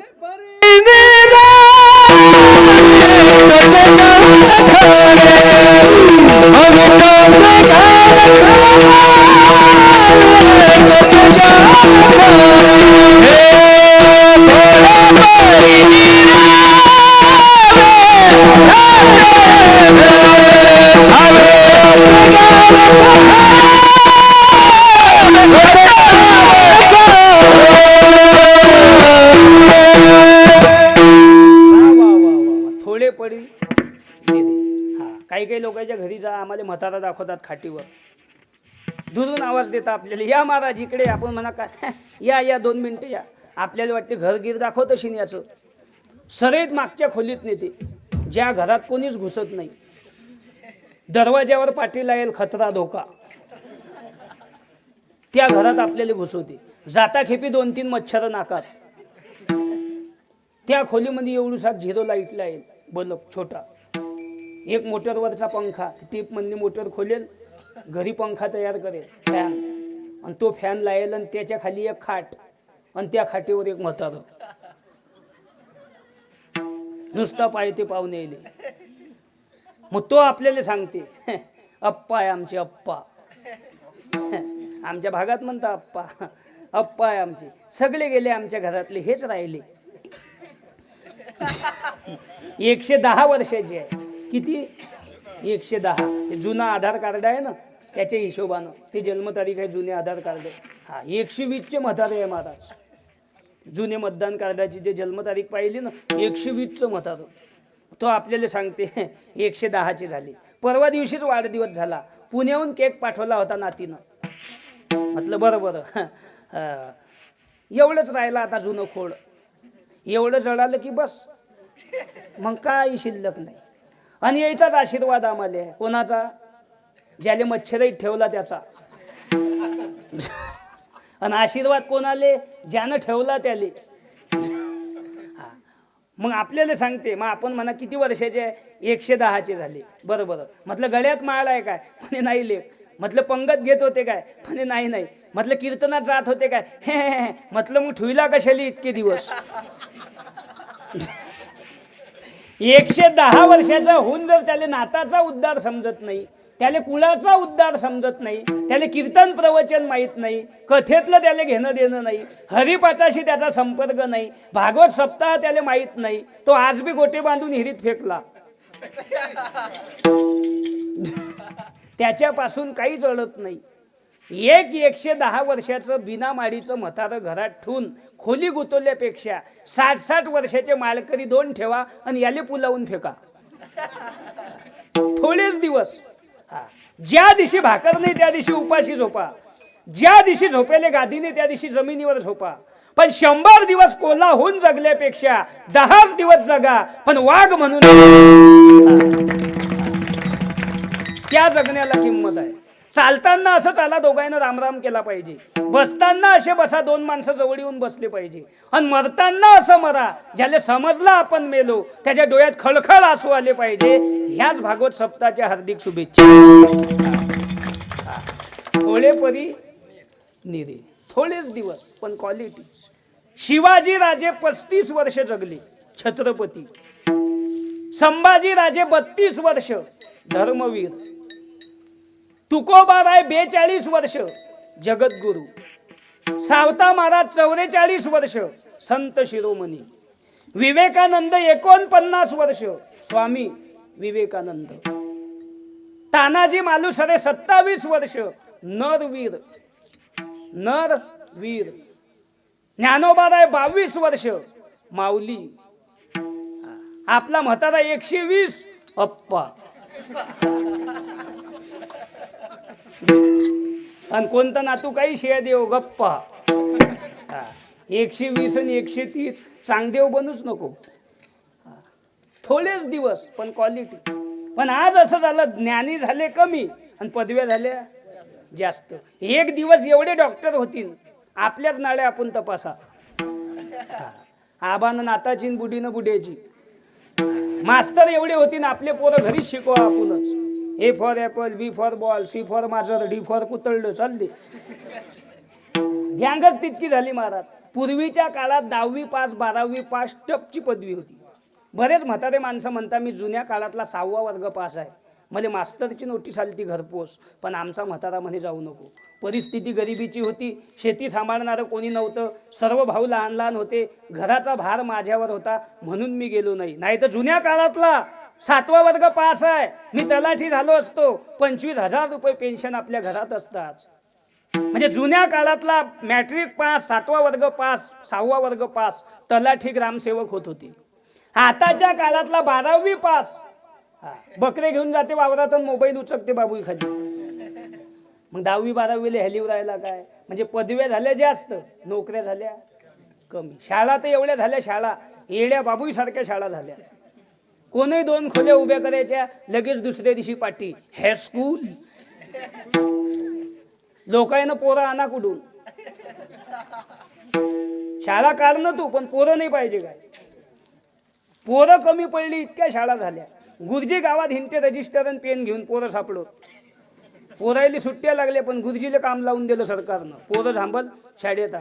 S1: थोडे पडी हा. काही लोकांच्या घरी जा, आम्हाला म्हातारा दाखवतात खाटीवर, दुरून आवाज देता आपल्याला, या महाराज इकडे. आपण म्हणा काय, या 2 मिनिटं या. आपल्याला वाटते घरगीर दाखवतं शिन्याचं. सरेत मागच्या खोलीत नेते, ज्या घरात कोणीच घुसत नाही. दरवाज्यावर पाठीला येईल खतरा धोका, त्या घरात आपल्याला घुसवते. जाता खेपी 2-3 मच्छर नाकात. त्या खोलीमध्ये एवढूसा 0 लाईटला येईल बल्ब छोटा, एक मोटरवरचा पंखा. ती म्हणली मोटर खोलेल, घरी पंखा तयार करेल, फॅन, आणि तो फॅन लावेल, आणि त्याच्या खाली एक खाट, आणि त्या खाटेवर एक म्हातारं नुसता पायते पाहुणे येईल. मग तो आपल्याला सांगते, अप्पा आहे आमचे अप्पा. आमच्या भागात म्हणता अप्पा, अप्पा आहे आमचे. सगळे गेले आमच्या घरातले, हेच राहिले. 110 वर्षाची आहे. किती? 110. ते जुना आधार कार्ड आहे ना, त्याच्या हिशोबानं ते जन्मतारीख आहे, जुने आधार कार्ड. हा 120चे म्हातारे आहे महाराज. जुने मतदान कार्डाची जे जन्मतारीख पाहिली ना, 120चं म्हातारं. तो आपल्याला सांगते 110ची झाली. परवा दिवशीच वाढदिवस झाला. पुण्याहून केक पाठवला होता नातीनं. म्हटलं बरं एवढंच राहिलं आता जुनं खोड. एवढं जळालं की बस, मग काही शिल्लक नाही. आणि यायचाच आशीर्वाद आम्हाला आहे. कोणाचा? ज्याले मच्छरही ठेवला त्याचा. आणि आशीर्वाद कोणाले? ज्यानं ठेवला त्याले. मग आपल्याला सांगते, मग आपण म्हणा किती वर्षाचे आहे? 110चे झाले. बरं म्हटलं गळ्यात माळ आहे काय? म्हणे नाही लेख. म्हटलं पंगत घेत होते काय? म्हणे नाही. म्हटलं कीर्तनात जात होते काय? हे. म्हटलं मग ठुईला कशाली इतके दिवस? 110 वर्षाचा होऊन जर त्याला नाताचा उद्धार समजत नाही, त्याला कुळाचा उद्धार समजत नाही, त्याला कीर्तन प्रवचन माहीत नाही, कथेतलं त्याला घेणं देणं नाही, हरिपाठाशी त्याचा संपर्क नाही, भागवत सप्ताह त्याला माहीत नाही, तो आज बी गोटे बांधून हिरीत फेकला. त्याच्यापासून काहीच अडत नाही. 110 वर्षाचं बिना माडीचं म्हातारं घरात ठेवून खोली गुतवल्यापेक्षा 60 वर्षाचे माळकरी 2 ठेवा आणि याले पुलावून फेका. थोडेच दिवस. ज्या दिवशी भाकर नाही त्या दिवशी उपाशी झोपा, ज्या दिवशी झोपेले गादी नाही त्या दिवशी जमिनीवर झोपा. पण 100 दिवस कोल्हा होऊन जगल्यापेक्षा 10 दिवस जगा, पण वाघ म्हणून त्या जगण्याला किंमत आहे. चालताना असं चाला, दोघांना रामराम केला पाहिजे. बसताना असे बसा, 2 माणसं जवळ येऊन बसले पाहिजे. आणि मरताना असं मरा, ज्याला समजला आपण मेलो त्याच्या डोळ्यात खळखळ आसू आले पाहिजे. ह्याच भागवत सप्ताहाच्या हार्दिक शुभेच्छा. थोडे परी निरे, थोडेच दिवस पण क्वालिटी. शिवाजी राजे 35 वर्ष जगले, छत्रपती. संभाजी राजे 32 वर्ष, धर्मवीर. तुकोबाराय 42 वर्ष, जगद्गुरु. सावता महाराज 44 वर्ष, संत शिरोमणी. विवेकानंद 49 वर्ष, स्वामी विवेकानंद. तानाजी मालुसरे 27 वर्ष, नरवीर. ज्ञानोबाराय 22 वर्ष, माऊली. आपला म्हातारा 120, अप्पा. आणि कोणता नातू काही शिया देव, गप्पा. 120 आणि 130 चांगदेव बनूच नको. थोडेच दिवस पण क्वालिटी. पण आज असं झालं, ज्ञानी झाले कमी आणि पदव्या झाल्या जास्त. एक दिवस एवढे डॉक्टर होतील, आपल्याच नाड्या आपण तपासा. आबानं नाताची बुडीनं बुड्याची. मास्तर एवढे होतील, आपले पोरं घरीच शिकवा आपणच. A for apple, B for ball, C for माजर, डी फॉर कुतळलं, चालले. गँगच तितकी झाली महाराज. पूर्वीच्या काळात 10वी पास 12वी पास टपची पदवी होती. बरेच म्हातारे माणसं म्हणता मी जुन्या काळातला 6वा वर्ग पास आहे, म्हणजे मास्तरची नोटीस आली ती घरपोच. पण आमचा म्हातारा म्हणे जाऊ नको. परिस्थिती गरिबीची होती, शेती सांभाळणारं कोणी नव्हतं, सर्व भाऊ लहान लहान होते, घराचा भार माझ्यावर होता, म्हणून मी गेलो नाही. नाही तर जुन्या काळातला 7वा वर्ग पास आहे, मी तलाठी झालो असतो. 25,000 रुपये पेन्शन आपल्या घरात असतात. म्हणजे जुन्या काळातला मॅट्रिक पास, 7वा वर्ग पास, 6वा वर्ग पास, तलाठी ग्रामसेवक होत होते. आताच्या काळातला 12वी पास बकरे घेऊन जाते वावरात आणि मोबाईल उचकते बाबू खाली. मग 10वी 12वीला हेलिव राहिला काय? म्हणजे पदव्या झाल्या जास्त, नोकऱ्या झाल्या कमी. शाळा तर एवढ्या झाल्या, शाळा येड्या बाबूई सारख्या शाळा झाल्या. कोणीही 2 खोल्या उभ्या करायच्या, लगेच दुसऱ्या दिवशी पाठी हे स्कूल. लोकांना पोरं आणा कुठून? शाळा काढणं तू, पण पोरं नाही पाहिजे काय? पोरं कमी पडली, इतक्या शाळा झाल्या. गुरुजी गावात हिंडते रजिस्टर आणि पेन घेऊन, पोरं सापडत. पोरायला सुट्ट्या लागल्या, पण गुरुजीला काम लावून दिलं सरकारनं. पोरं थांबल शाळेत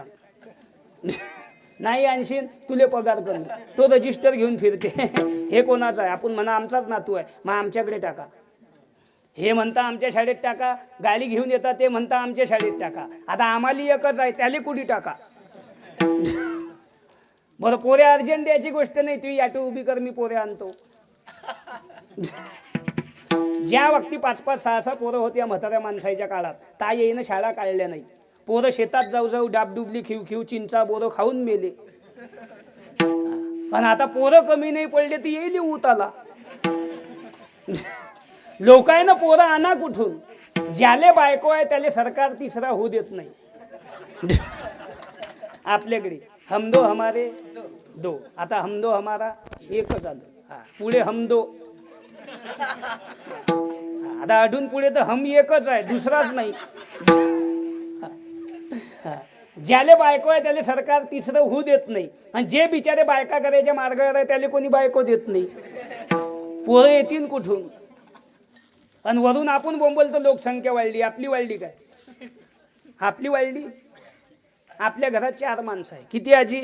S1: नाही आणशीन तुले पगार कमी. तो रजिस्टर घेऊन फिरते. हे कोणाचं आहे? आपण म्हणा आमचाच नातू आहे, मग आमच्याकडे टाका. हे म्हणता आमच्या शाळेत टाका. गाडी घेऊन येतात, ते म्हणता आमच्या शाळेत टाका. आता आम्हाला एकच आहे, त्याला कुठे टाका? बरं पोरे अर्जंट याची गोष्ट नाही, तू ऑटो उभी कर, मी पोरे आणतो. ज्या वक्ती 5-5 6-6 पोरं होती या म्हाताऱ्या माणसाच्या काळात, ता येईनं शाळा काढल्या नाही. पोरं शेतात जाऊ जाऊ डाबडुबली खिव चिंचा बोरं खाऊन मेले. पण आता पोरं कमी नाही पडले तर येईल ऊत आला. लोकांना पोरं आणा कुठून? ज्याले बायको आहे त्याले सरकार तिसरा होऊ देत नाही. आपल्याकडे हम दो हमारे दो, आता हम दो हमारा एकच आलं. पुढे हम दो, आता अडून पुढे तर हम एकच आहे, दुसराच नाही. ज्याले बायको आहे त्याले सरकार तिसरं होऊ देत नाही, आणि जे बिचारे बायका करायच्या मार्गावर आहे त्याले कोणी बायको देत नाही. पोरं येतील कुठून? आणि वरून आपण बोंबलतो लोकसंख्या वाढली. आपली वाढली काय? आपली वाढली. आपल्या घरात 4 माणसं आहे. किती आजी?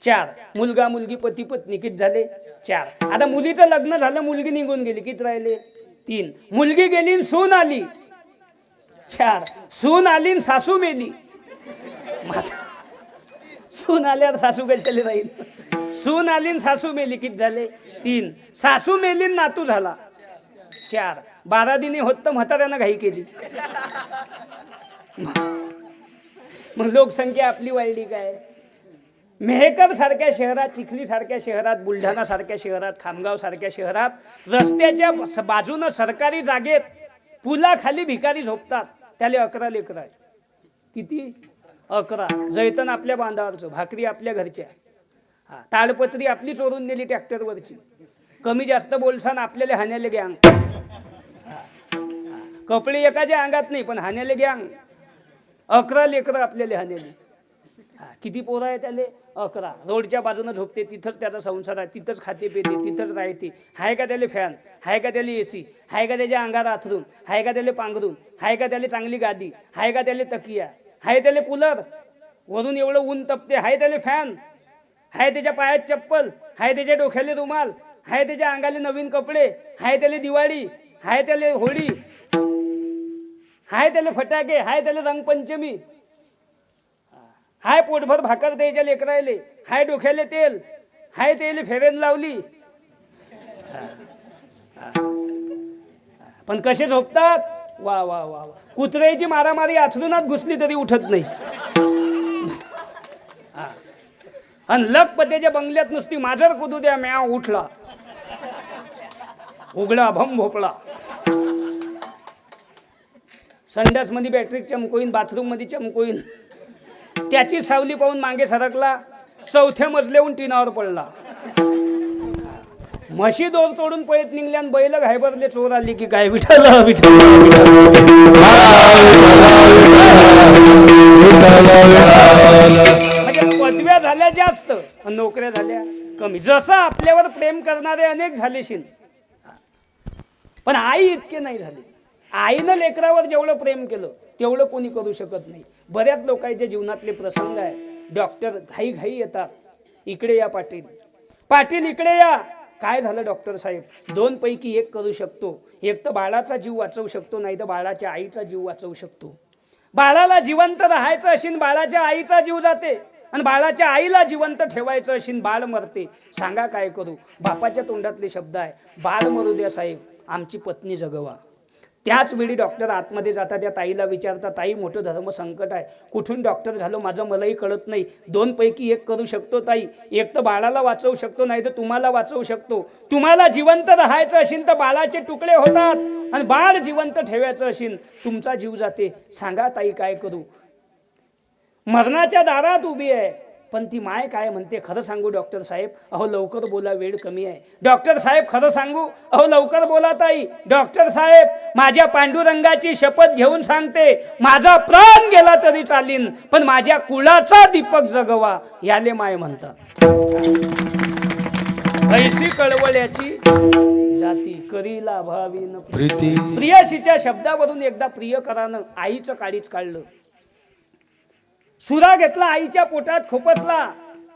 S1: 4. मुलगा मुलगी पती पत्नी किती झाले? 4. आता मुलीचं लग्न झालं, मुलगी निघून गेली, किती राहिले? 3. मुलगी गेली सून आली, 4. सून आली सासू मेली. सून आल्यावर सासू कशाला राहील? सून आली सासू मेली, किती झाले? 3. सासू मेली नातू झाला, 4. 12 दिनी होत तर म्हाताऱ्यानं घाई केली. मग लोकसंख्या आपली वाढली काय? मेहकर सारख्या शहरात, चिखली सारख्या शहरात, बुलढाणा सारख्या शहरात, खामगाव सारख्या शहरात रस्त्याच्या बाजूनं सरकारी जागेत पुलाखाली भिकारी झोपतात. त्याले 11 लेकरं आहे. किती? 11. जैतन आपल्या बांधावरचं, भाकरी आपल्या घरच्या, ताडपत्री आपली चोरून नेली ट्रॅक्टरवरची. कमी जास्त बोलसान आपल्याला हाण्याला गँग. कपडे एकाच्या अंगात नाही, पण हाण्याला गँग. 11 लेकरं आपल्याला हाण्याले. किती पोरं आहे त्याले? 11. रोडच्या बाजूनं झोपते, तिथंच त्याचा संसार आहे, तिथंच खाते पिते, तिथंच राहते. हाय का त्याले फॅन? हाय का त्याला एसी? हाय का त्याच्या अंगात आथरून? हाय का त्याला पांघरून? हाय का त्याला चांगली गादी? हाय का त्याला तकिया? हाय त्याला कूलर? वरून एवढं ऊन तपते, हाय त्याला फॅन? हाय त्याच्या पायात चप्पल? हाय त्याच्या डोक्याले रुमाल? हाय त्याच्या अंगाले नवीन कपडे? हाय त्याला दिवाळी? हाय त्याला होळी? हाय त्याला फटाके? हाय त्याला रंगपंचमी? हाय पोटभर भाकर द्यायच्या लेकरायले? हाय डोक्याले तेल? हाय त्याला फेरेन लावली? पण कसे झोपतात? वा वा वा वा. कुत्र्याची मारामारी आथरुणात घुसली तरी उठत नाही. आणि लखपतीच्या बंगल्यात नुसती माजर कुदू द्या, म्याव उठला, उघडा भम भोपळा. संडास मध्ये बॅटरी चमकोईन, बाथरूम मध्ये चमकोईन. त्याची सावली पाहून मागे सरकला, 4थ्या मजल्याहून टिनावर पडला. म्हशी दोर तोडून पळत निघल्या आणि बैल घायबरले चोर आली की काय विठ्ठल विठ्ठल म्हणजे पदव्या झाल्या जास्त आणि नोकऱ्या झाल्या कमी. जसं आपल्यावर प्रेम करणारे अनेक झालेशील पण आई इतके नाही झाले. आईनं लेकरावर जेवढं प्रेम केलं तेवढं कोणी करू शकत नाही. बऱ्याच लोकांच्या जीवनातले प्रसंग आहे. डॉक्टर घाई घाई येतात, इकडे या पाटील, पाटील इकडे या. काय झालं डॉक्टर साहेब? दोन पैकी एक करू शकतो. एक तर बाळाचा जीव वाचवू शकतो, नाही तर बाळाच्या आईचा जीव वाचवू शकतो. बाळाला जिवंत राहायचं असेल बाळाच्या आईचा जीव जाते आणि बाळाच्या आईला जिवंत ठेवायचं असेल बाळ मरते. सांगा काय करू? बापाच्या तोंडातले शब्द आहे, बाळ मरू द्या साहेब, आमची पत्नी जगवा. त्याच वेळी डॉक्टर आतमध्ये जातात, त्या ताईला विचारतात, ताई मोठं धर्म संकट आहे, कुठून डॉक्टर झालो माझं मलाही कळत नाही. दोन पैकी एक करू शकतो ताई, एक तर बाळाला वाचवू शकतो, नाही तर तुम्हाला वाचवू शकतो. तुम्हाला जिवंत राहायचं असेल तर बाळाचे तुकडे होतात आणि बाळ जिवंत ठेवायचं असेल तुमचा जीव जाते. सांगा ताई काय करू? मरणाच्या दारात उभी आहे पण ती माय काय म्हणते? खरं सांगू डॉक्टर साहेब? अहो लवकर बोला, वेळ कमी आहे. डॉक्टर साहेब खरं सांगू? अहो लवकर बोला ताई. डॉक्टर साहेब माझ्या पांडुरंगाची शपथ घेऊन सांगते, माझा प्राण गेला तरी चालीन पण माझ्या कुळाचा दीपक जगवा, याले माय म्हणतात. ऐशी कळवळ्याची जाती करीला भावीन प्रीती. प्रियशीच्या शब्दावरून एकदा प्रियकरानं आईचं काळीच काढलं. सुरा घेतला, आईच्या पोटात खोपसला,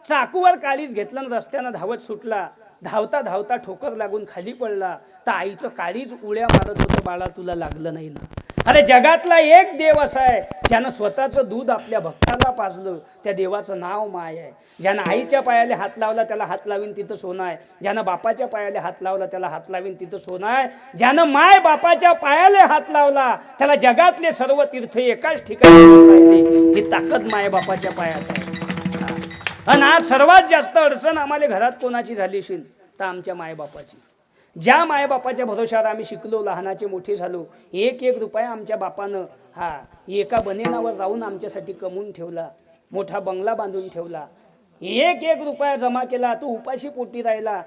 S1: चाकूवर काळीच घेतलं आणि रस्त्यानं धावत सुटला. धावता धावता ठोकर लागून खाली पडला तर आईचं काळीच उड्या मारत होतं, बाळा तुला लागलं नाही ना. अरे जगातला एक देव असा आहे ज्यानं स्वतःचं दूध आपल्या भक्ताला पाजलं, त्या देवाचं नाव माय आहे. ज्यानं आईच्या पायाला हात लावला त्याला हात लावीन तिथं सोनं आहे. ज्यानं बापाच्या पायाला हात लावला त्याला हात लावीन तिथं सोनं आहे. ज्यानं माय बापाच्या पायाला हात लावला त्याला जगातले सर्व तीर्थ एकाच ठिकाणी राहिले. ही ताकद माय बापाच्या पायात आहे. आणि आज सर्वात जास्त अडचण आम्हाला घरात कोणाची झाली असेल तर आमच्या मायबापाची. ज्या मायबापाच्या भरोशावर आम्ही शिकलो, लहानाचे मोठे झालो, एक एक रुपया आमच्या बापानं एका बनेनावर राहून आमच्यासाठी कमवून ठेवला, मोठा बंगला बांधून ठेवला. एक एक रुपया जमा केला, तो उपाशी पोटी राहिला.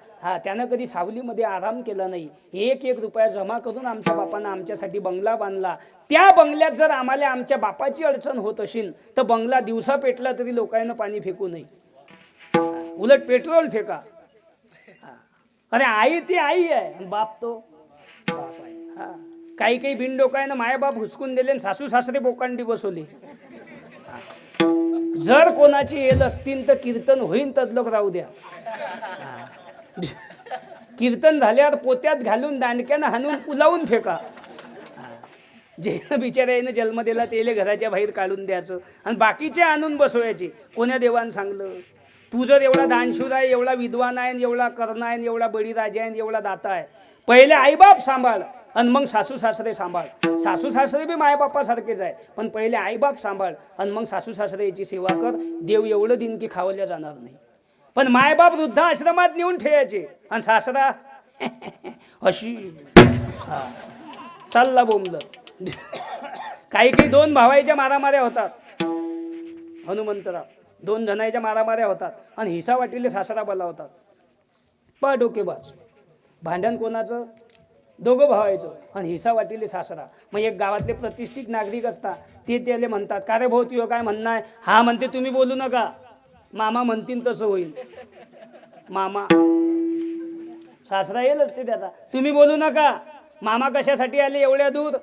S1: त्यानं कधी सावलीमध्ये आराम केला नाही. एक एक रुपया जमा करून आमच्या बापानं आमच्यासाठी बंगला बांधला. त्या बंगल्यात जर आम्हाला आमच्या बापाची अडचण होत असेल तर बंगला दिवसा पेटला तरी लोकांना पाणी फेकू नये, उलट पेट्रोल फेका. अरे आई ती आई आहे, बाप तो बाप आहे. काही काही बिनडोकायनं मायबाप हुसकून दिले आणि सासू सासरे बोकांडी बसवले. जर कोणाची येल असतील तर कीर्तन होईन तदलोक राहू द्या. कीर्तन झाल्यावर पोत्यात घालून दांडक्यानं हाणून पुलावून फेका. जे बिचाऱ्यानं जन्म दिला त्याला घराच्या बाहेर काढून द्यायचं आणि बाकीचे आणून बसवायचे. कोण्या देवानं सांगलं? तू जर एवढा दानशूर आहे, एवढा विद्वान आहे, एवढा कर्ण आहे, एवढा बळीराजा आहे, एवढा दाता आहे, पहिले आईबाप सांभाळ आणि मग सासू सासरे सांभाळ. सासू सासरे बी मायबापासारखेच आहे पण पहिले आईबाप सांभाळ आणि मग सासू सासऱ्याची सेवा कर. देव एवढं दिन की खावल्या जाणार नाही. पण मायबाप वृद्धाश्रमात नेऊन ठेवायचे आणि सासरा अशी चालला बोंबलं. काही काही दोन भावाईच्या मारामाऱ्या होतात. हनुमंतराव दोन जणांच्या मारामाऱ्या होतात आणि हिसा वाटीले सासरा बोलावतात. पा डोकेबाज. भांडण कोणाचं? दोघं भावायचं आणि हिसा वाटीले सासरा. मग एक गावातले प्रतिष्ठित नागरिक असतात, ते त्याला म्हणतात, का रे भाऊ तुझं काय म्हणणं आहे? हा म्हणते तुम्ही बोलू नका, मामा म्हणतील तसं होईल. मामा सासरा येईल असते त्याचा, तुम्ही बोलू नका. मामा कशासाठी आले एवढ्या दूर?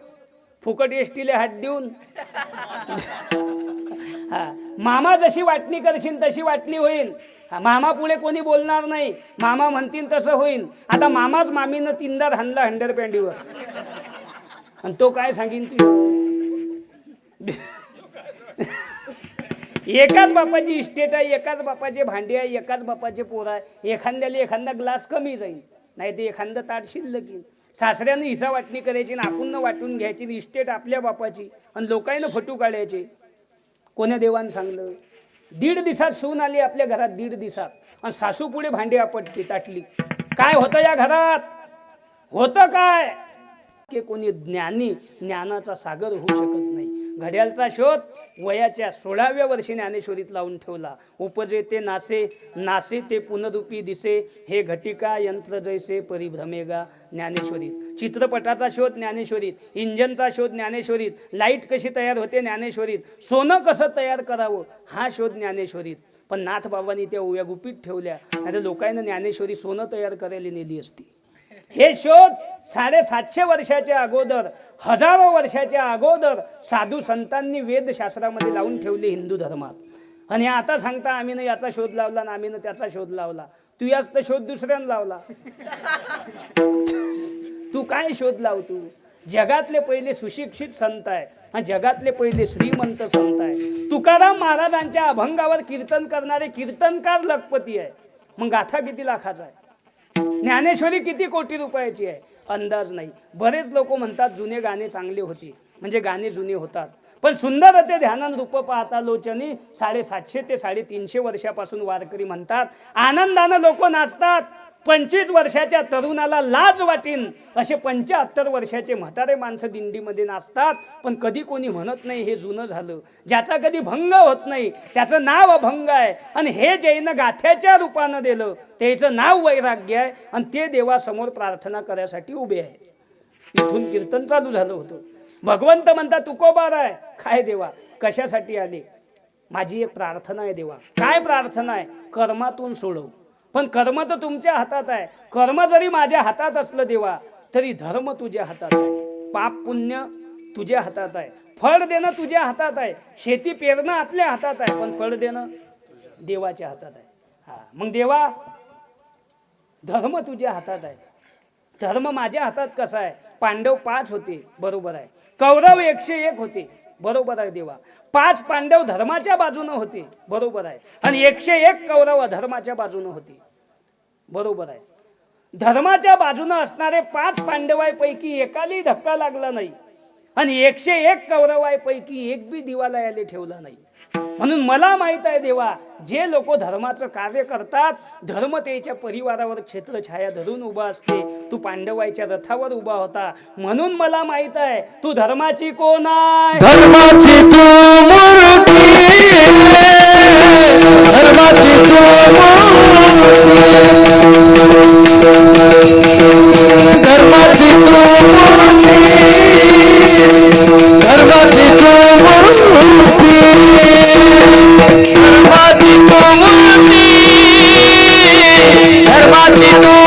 S1: फुकट एसटीले हात देऊन. मामा जशी वाटणी करशील तशी वाटणी होईल. मामा पुढे कोणी बोलणार नाही, मामा म्हणतील तसं होईल. आता मामाच मामीनं तीनदा हाणला हंडरपॅन्डीवर आणि तो काय सांगीन तू? एकाच बापाची इस्टेट आहे, एकाच बापाचे भांडे आहे, एकाच बापाचे पोर आहे. एखाद्याला एखादा ग्लास कमी जाईल, नाही ते एखादं ताट शिल्लक येईल. सासऱ्यानं हिसा वाटणी करायची आणि आपण वाटून घ्यायची. इस्टेट आपल्या बापाची आणि लोकांना फटू काढायचे. कोण्या देवानं सांगलं? 1.5 दिवसात सून आली आपल्या घरात, 1.5 दिवसात, आणि सासू पुढे भांडे आपटली ताटली. काय होतं या घरात? होतं काय की कोणी ज्ञानी ज्ञानाचा सागर होऊ शकत नाही. घड्याळचा शोध वयाच्या 16व्या वर्षी ज्ञानेश्वरीत लावून ठेवला. उपजे ते नासे, नासे ते पुनरुपी दिसे, हे घटिका यंत्र जैसे परिभ्रमेगा ज्ञानेश्वरीत. चित्रपटाचा शोध ज्ञानेश्वरीत, इंजनचा शोध ज्ञानेश्वरीत, लाईट कशी तयार होते ज्ञानेश्वरीत, सोनं कसं तयार करावं हा शोध ज्ञानेश्वरीत. पण नाथबाबांनी त्या ओव्या गुपित ठेवल्या, आणि लोकांना ज्ञानेश्वरी सोनं तयार करायला नेली असती. हे शोध 750 वर्षाच्या अगोदर, हजारो वर्षाच्या अगोदर साधू संतांनी वेदशास्त्रामध्ये लावून ठेवले हिंदू धर्मात. आणि आता सांगता आम्ही याचा शोध लावला आणि आम्ही त्याचा शोध लावला. तू याच तर शोध दुसऱ्यानं लावला. तू काय शोध लावतो? जगातले पहिले सुशिक्षित संत आहे आणि जगातले पहिले श्रीमंत संत आहे. तुकाराम महाराजांच्या अभंगावर कीर्तन करणारे कीर्तनकार लखपती आहे. मग गाथा किती लाखाचा आहे? ज्ञानेश्वरी किती कोटी रुपयाची आहे? अंदाज नाही. बरेच लोक म्हणतात जुने गाणे चांगले होते, म्हणजे गाणे जुने होतात. पण सुंदर ते ध्यानान रूप पाहता लोचनी 750 ते 350 वर्षापासून वारकरी म्हणतात. आनंदानं लोक नाचतात. 25 वर्षाच्या तरुणाला लाज वाटीन असे 75 वर्षाचे म्हातारे माणसं दिंडीमध्ये नाचतात. पण कधी कोणी म्हणत नाही हे जुनं झालं. ज्याचा कधी भंग होत नाही त्याचं नाव अभंग आहे. आणि हे जैन गाथ्याच्या रूपानं दिलं त्याचं नाव वैराग्य आहे. आणि ते देवासमोर प्रार्थना करायसाठी उभे आहे. इथून कीर्तन चालू झालं होतं. भगवंत म्हणता तुकोबार आहे. काय देवा कशासाठी आले? माझी एक प्रार्थना आहे देवा. काय प्रार्थना आहे? कर्मातून सोडव. पण कर्म तर तुमच्या हातात आहे. कर्म जरी माझ्या हातात असलं देवा तरी धर्म तुझ्या हातात आहे. पाप पुण्य तुझ्या हातात आहे. फळ देणं तुझ्या हातात आहे. शेती पेरणं आपल्या हातात आहे, पण फळ देणं देवाच्या हातात आहे. हा मग देवा धर्म तुझ्या हातात आहे. धर्म माझ्या हातात कसा आहे? पांडव 5 होते, बरोबर आहे. कौरव 101 होते, बरोबर आहे देवा. 5 पांडव धर्माच्या बाजूने होते, बरोबर आहे. आणि 101 कौरव अधर्माच्या बाजूने होते, बरोबर आहे. धर्माच्या बाजूने असणारे 5 पांडवांपैकी एकालाही धक्का लागला नाही आणि 101 कौरवांपैकी एक बी दिवाला ठेवला नाही. म्हणून मला माहित आहे देवा, जे लोक धर्माचं कार्य करतात धर्म त्याच्या परिवारावर छत्रछाया धरून उभा असते. तू पांडवाच्या रथावर उभा होता म्हणून मला माहित आहे तू धर्माची कोण आहे?
S2: धर्माची तू मूर्ती, धर्माची तू धर्माची तू धर्माची तू धर्माची तू धर्माची तू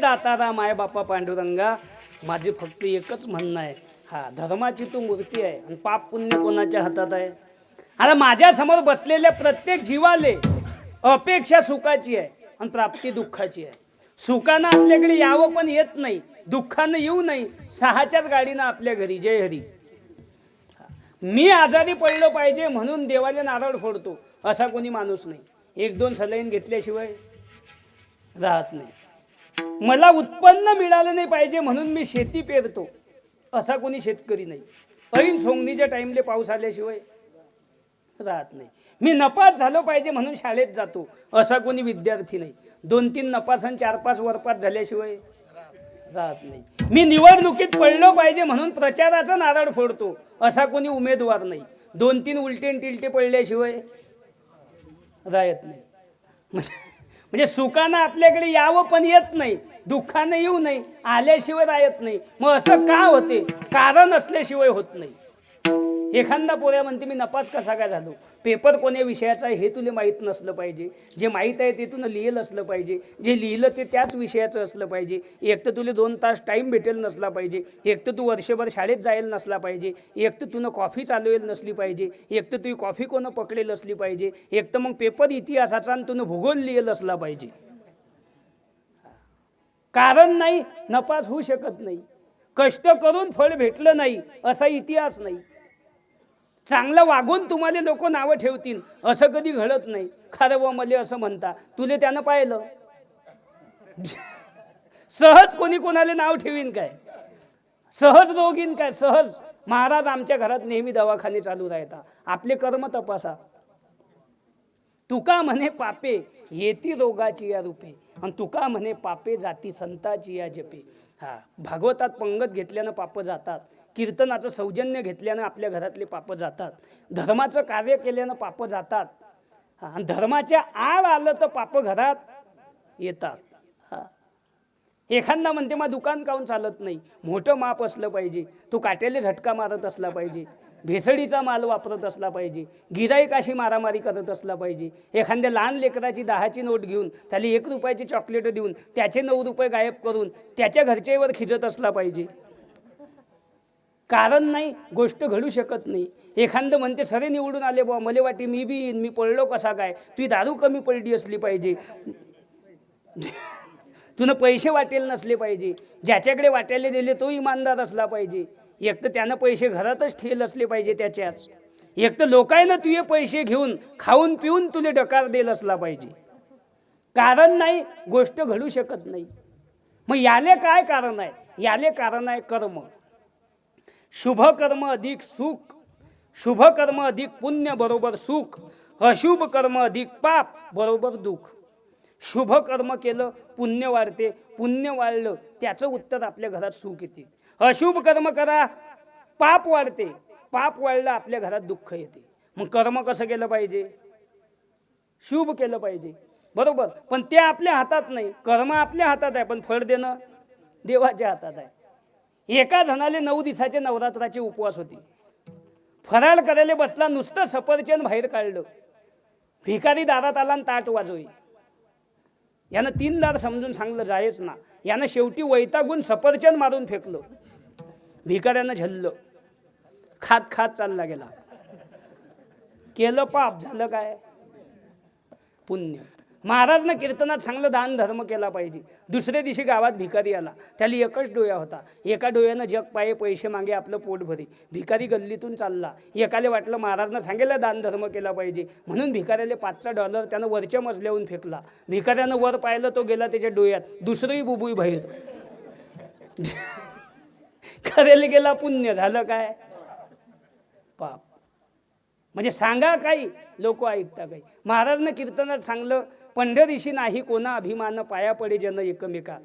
S1: दातारा माय बापा पांडुरंगा, माझे फक्त एकच म्हणणं आहे, हा धर्माची तू मूर्ती आहे आणि पाप पुण्य कोणाच्या हातात आहे? अरे माझ्या समोर बसलेल्या प्रत्येक जीवाले अपेक्षा सुखाची आहे आणि प्राप्ती दुःखाची आहे. सुखानं आपल्याकडे यावं पण येत नाही, दुःखानं येऊ नाही, 6च्याच गाडीनं आपल्या घरी. जय हरी. मी आजारी पडलो पाहिजे म्हणून देवाला नारळ फोडतो असा कोणी माणूस नाही. 1-2 सलाईन घेतल्याशिवाय राहत नाही. मला उत्पन्न मिळालं नाही पाहिजे म्हणून मी शेती पेरतो असा कोणी शेतकरी नाही. ऐन सोंगणीच्या टाइमले पाऊस आल्याशिवाय राहत नाही. मी नपास झालो पाहिजे म्हणून शाळेत जातो असा कोणी विद्यार्थी नाही. 2-3 नपास आणि 4-5 वरपास झाल्याशिवाय राहत नाही. मी निवडणुकीत पडलो पाहिजे म्हणून प्रचाराचा नारळ फोडतो असा कोणी उमेदवार नाही. 2-3 उलटे आणि टिलटे पडल्याशिवाय राहत नाही. म्हणजे सुखानं आपल्याकडे यावं पण येत नाही, दुःखानं येऊ नाही, आल्याशिवाय राहत नाही. मग असं का होते? कारण असल्याशिवाय होत नाही. एखादा पोऱ्या म्हणते मी नपास कसा काय झालो. पेपर कोण्या विषयाचा आहे हे तुला माहीत नसलं पाहिजे. जे माहीत आहे ते तुला लिहिलं असलं पाहिजे. जे लिहिलं ते त्याच विषयाचं असलं पाहिजे. एक तर तुला 2 तास टाईम भेटेल नसला पाहिजे. एक तर तू वर्षभर शाळेत जायला नसला पाहिजे. एक तर तुनं कॉफी चालवेल नसली पाहिजे. एक तर तुझी कॉफी कोणं पकडेल असली पाहिजे. एक तर मग पेपर इतिहासाचा आणि तुनं भूगोल लिहिलं असला पाहिजे. कारण नाही नपास होऊ शकत नाही. कष्ट करून फळ भेटलं नाही असा इतिहास नाही. चांगलं वागून तुम्हाला लोक नावं ठेवतील असं कधी घडत नाही. खरं व मले असं म्हणता तुले त्यानं पाहिलं. सहज कोणी कोणाला नाव ठेवीन काय? सहज रोगीन काय? सहज. महाराज आमच्या घरात नेहमी दवाखाने चालू राहता. आपले कर्म तपासा. तुका म्हणे पापे येती रोगाची या रूपे आणि तुका म्हणे पापे जाती संताची या जपे. हा, भागवतात पंगत घेतल्यानं पाप जातात. कीर्तनाचं सौजन्य घेतल्यानं आपल्या घरातले पाप जातात. धर्माचं कार्य केल्यानं पाप जातात. आणि धर्माच्या आड आलं तर पाप घरात येतात. हा, एखादा म्हणते मग दुकान काऊन चालत नाही. मोठं माप असलं पाहिजे. तो काट्याले झटका मारत असला पाहिजे. भेसळीचा माल वापरत असला पाहिजे. गिराईकाशी मारामारी करत असला पाहिजे. एखाद्या लहान लेकराची 10ची नोट घेऊन त्याला 1 रुपयाची चॉकलेट देऊन त्याचे 9 रुपये गायब करून त्याच्या घरच्यावर खिजत असला पाहिजे. कारण नाही गोष्ट घडू शकत नाही. एखादं म्हणते सरे निवडून आले बुवा मला वाटे मी बी मी पडलो कसा काय. तुझी दारू कमी पडली असली पाहिजे. तुनं पैसे वाटेल नसले पाहिजे. ज्याच्याकडे वाटायला दिले तो इमानदार असला पाहिजे. एक तर त्यानं पैसे घरातच ठेल असले पाहिजे त्याच्याच. एक तर लोकांना तुझे पैसे घेऊन खाऊन पिऊन तुले डकार देल असला पाहिजे. कारण नाही गोष्ट घडू शकत नाही. मग याले काय कारण आहे? याले कारण आहे कर्म. शुभ कर्म अधिक सुख. शुभ कर्म अधिक पुण्य बरोबर सुख. अशुभ कर्म अधिक पाप बरोबर दुःख. शुभ कर्म केलं पुण्य वाढते. पुण्य वाढलं त्याचं उत्तर आपल्या घरात सुख येते. अशुभ कर्म करा पाप वाढते. पाप वाढलं आपल्या घरात दुःख येते. मग कर्म कसं केलं पाहिजे? शुभ केलं पाहिजे. बरोबर. पण ते आपल्या हातात नाही. कर्म आपल्या हातात आहे पण फळ देणं देवाच्या हातात आहे. एका जणाले 9 दिवसाचे नवरात्राचे उपवास होते. फराळ करायला बसला नुसतं सफरचंद बाहेर काढलं. भिकारी दारात आला आणि ताट वाजवी. यानं 3 समजून सांगलं जायच ना. यानं शेवटी वैतागून सफरचंद मारून फेकलं. भिकाऱ्यानं झल्लं. खात खात चालला गेला. केलं पाप झालं काय? पुण्य. महाराजनं कीर्तनात चांगलं दान धर्म केला पाहिजे. दुसऱ्या दिवशी गावात भिकारी आला. त्याला एकच डोया होता. एका डोयानं जग पाये पैसे मागे आपलं पोट भरे. भिकारी गल्लीतून चालला. एकाले वाटलं महाराजनं सांगितलं दान धर्म केला पाहिजे म्हणून भिकाऱ्याला $5 त्यानं वरच्या मजल्याहून फेकला. भिकाऱ्यानं वर पाहिलं तो गेला त्याच्या डोयात. दुसरंही बुबुई बाहेर. करायला गेला पुण्य झालं काय? पाप. म्हणजे सांगा काही लोक ऐकता काही. महाराजनं कीर्तनात सांगलं पंढरीशी नाही कोणा अभिमान पाया पडे जन एकमेका.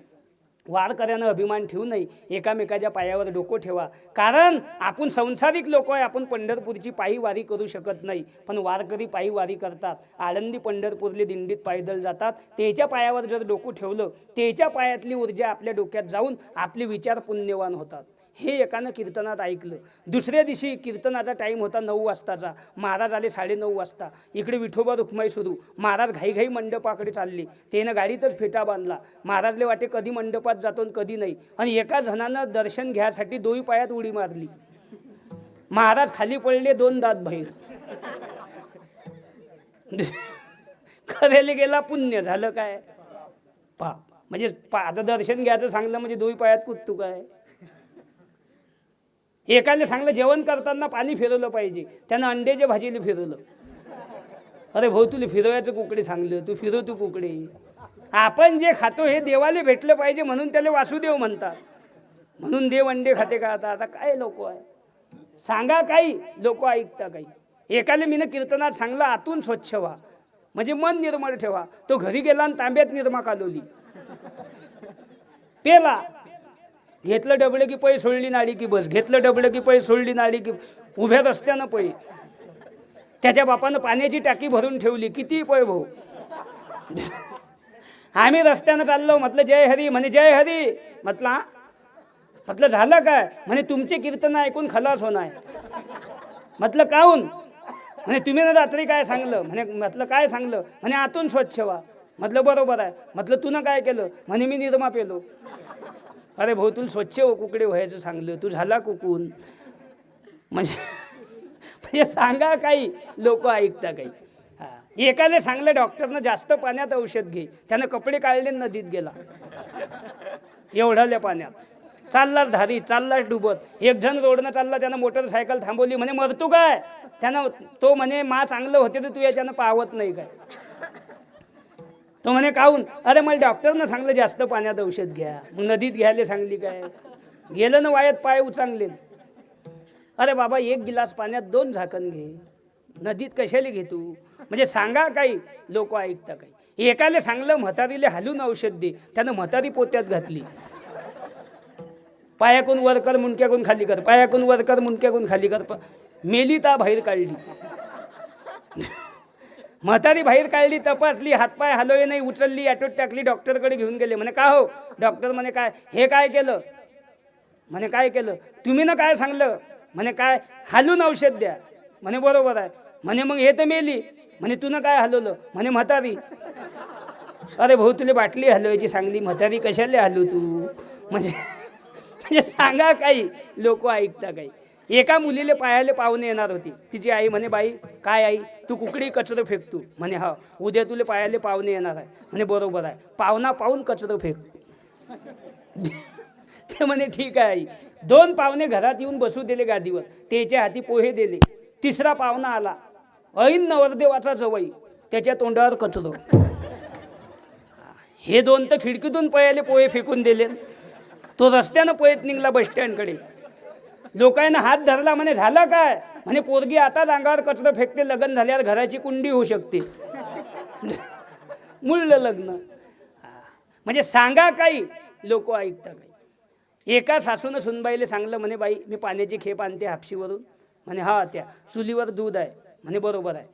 S1: वारकऱ्यानं अभिमान ठेवू नये. एकामेकाच्या पायावर डोकं ठेवा. कारण आपण संसारिक लोक आहे. आपण पंढरपूरची पायी वारी करू शकत नाही. पण वारकरी पायी वारी करतात. आळंदी पंढरपूरले दिंडीत पायदळ जातात. त्याच्या पायावर जर डोकं ठेवलं त्याच्या पायातली ऊर्जा आपल्या डोक्यात जाऊन आपले विचार पुण्यवान होतात. हे एकानं कीर्तनात ऐकलं. दुसऱ्या दिवशी कीर्तनाचा टाईम होता 9 वाजताचा. महाराज आले 9:30 वाजता. इकडे विठोबा रुक्माई सुरू. महाराज घाईघाई मंडपाकडे चालले. त्यानं गाडीतच फेटा बांधला. महाराजले वाटे कधी मंडपात जातो आणि कधी नाही. आणि एका जणानं दर्शन घ्यासाठी 2 पायात उडी मारली. महाराज खाली पडले. 2 दात बाहेर. करायला गेला पुण्य झालं काय? पाप. म्हणजे आता दर्शन घ्यायचं सांगलं म्हणजे 2 पायात कुत्तू काय? एकाने सांगलं जेवण करताना पाणी फिरवलं पाहिजे, त्यानं अंड्याच्या भाजीला फिरवलं. अरे भाऊ तुला फिरवायचं कुकडे सांगलं, तू फिरव तू कुकडे. आपण जे खातो हे देवाला भेटलं पाहिजे म्हणून त्याला वासुदेव म्हणतात. म्हणून देव अंडे खाते का? आता काय लोक आहे, सांगा काही लोक ऐकता काही. एकाले मीनं कीर्तनात सांगलं आतून स्वच्छ व्हा, म्हणजे मन निर्मळ ठेवा. तो घरी गेला आणि तांब्यात निर्मा कालवली, पेला. घेतलं डबडं की पै सोडली नाडी की बस, घेतलं डबडं की पै सोडली नाडी की उभ्या रस्त्यानं पै. त्याच्या बापानं पाण्याची टाकी भरून ठेवली, किती पै भाऊ. आम्ही रस्त्यानं चाललो, म्हटलं जय हरी, म्हणे जय हरी. म्हटलं झालं काय? म्हणे तुमचे कीर्तन ऐकून खलास होणार. म्हटलं काहून? म्हणे तुम्ही ना रात्री काय सांगलं? म्हटलं काय सांगलं? म्हणे आतून स्वच्छ व्हा. म्हटलं बरोबर आहे. म्हटलं तू ना काय केलं? म्हणे मी निर्मा पेलो. अरे भाऊ तुला स्वच्छ कुकडे व्हायचं सांगलं, तू झाला कुकून. म्हणजे सांगा काही लोक ऐकता काही. एकाला सांगलं डॉक्टरनं जास्त पाण्यात औषध घे, त्यानं कपडे काढले नदीत गेला एवढ्याल्या पाण्यात. चाललाच धारी, चाललाच डुबत. एक जण रोडनं चालला, त्यानं मोटरसायकल थांबवली. म्हणे मरतो काय? त्यानं तो म्हणे मा चांगलं होते तर तू याच्यानं पावत नाही काय? तो म्हणे काहून? अरे मला डॉक्टरनं सांगलं जास्त पाण्यात औषध घ्या. मग नदीत घ्यायला सांगली काय? गेलं ना वायात, पाय उचांगले. अरे बाबा 1 गिलास पाण्यात 2 झाकण घे, नदीत कशाला घे तू? म्हणजे सांगा काही लोक ऐकता काही. एकाले सांगलं म्हातारीले हालून औषध दे, त्यानं म्हातारी पोत्यात घातली. पायाकून वर कर, मुंडक्याकून खाली कर, पायाकून वर कर, मुंडक्याकून खाली कर. मेली ता बाहेर काढली. म्हातारी बाहेर काढली, तपासली, हातपाय हलवे नाही, उचलली, ऑटोत टाकली, डॉक्टरकडे घेऊन गेले. म्हणे का हो? डॉक्टर म्हणे काय? हे काय केलं? म्हणे काय केलं? तुम्ही ना काय सांगलं? म्हणे काय? हालून औषध द्या. म्हणे बरोबर आहे. म्हणे मग हे तर मेली. म्हणे तू ना काय हलवलं? म्हणे म्हातारी. अरे भाऊ तुला बाटली हलवायची सांगली, म्हातारी कशाला हलू तू? म्हणजे सांगा काही लोक ऐकता काही. एका मुलीले पायाले पाहुणे येणार होती. तिची आई म्हणे बाई काय आई तू कुकडी कचरं फेकतो? म्हणे हा, उद्या तुला पायाले पाहुणे येणार आहे. म्हणे बरोबर आहे. पाहुणा पाहून कचरं फेक. ते म्हणे ठीक आहे आई. 2 पाहुणे घरात येऊन बसू दिले गादीवर, त्याच्या हाती पोहे दिले. 3रा पाहुणा आला, ऐन नवरदेवाचा जवई, त्याच्या तोंडावर कचरो. हे 2 तर खिडकीतून पयाले पोहे फेकून दिले. तो रस्त्यानं पळत निघला बस स्टँडकडे. लोकांना हात धरला. म्हणे झालं काय? म्हणे पोरगी आताच अंगावर कचरं फेकते, लग्न झाल्यावर घराची कुंडी होऊ शकते. मुळलं लग्न. म्हणजे सांगा काही लोक ऐकता काही. एका सासूनं सुनबाईले सांगलं, म्हणे बाई मी पाण्याची खेप आणते हापशीवरून. म्हणे हा त्या चुलीवर दूध आहे. म्हणे बरोबर आहे.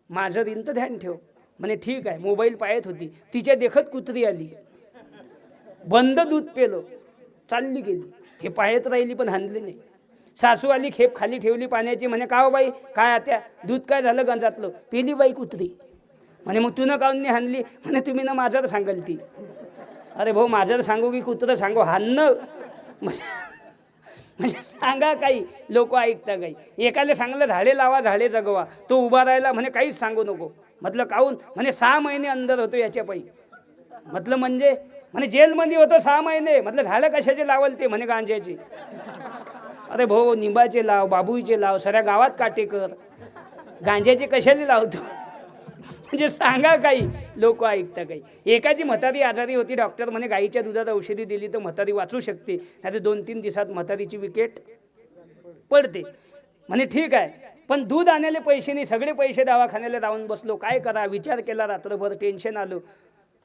S1: माझं दिन तर ध्यान ठेव. म्हणे ठीक आहे. मोबाईल पाहत होती, तिच्या देखत कुत्री आली, बंद दूध पेलो, चालली गेली. हे पाहत राहिली पण हाणली नाही. सासू आली, खेप खाली ठेवली पाण्याची. म्हणे का हो बाई काय आत्या दूध काय झालं गंजातलं? पेली बाई कुत्री. म्हणे मग तू न काऊन नाही हाणली? म्हणे तुम्ही ना माझ्यावर सांगाल ती. अरे भाऊ माझ्यावर सांगू की कुत्रं सांगू? हाणणं म्हणजे सांगा काही लोक ऐकता काही. एकाला सांगलं झाडे लावा झाडे जगवा, तो उभा राहिला. म्हणे काहीच सांगू नको. म्हटलं काहून? म्हणे 6 महिने अंदर होतो याच्या पायी. म्हटलं म्हणजे? म्हणे जेलमध्ये होतो 6 महिने. म्हटलं झाडं कशाचे लावल ते? म्हणे गांजाचे. अरे भाऊ निंबाचे लाव, बाबूचे लाव, सऱ्या गावात काटे कर, गांजाचे कशाने लावतो? म्हणजे सांगा काही लोक ऐकता काही. एकाची म्हातारी आजारी होती. डॉक्टर म्हणे गाईच्या दुधात औषधी दिली तर म्हातारी वाचू शकते, नाही तर 2-3 दिवसात म्हातारीची विकेट पडते. म्हणे ठीक आहे, पण दूध आणायला पैसे नाही, सगळे पैसे दवाखान्याला लावून बसलो, काय करा? विचार केला रात्रभर, टेन्शन आलं.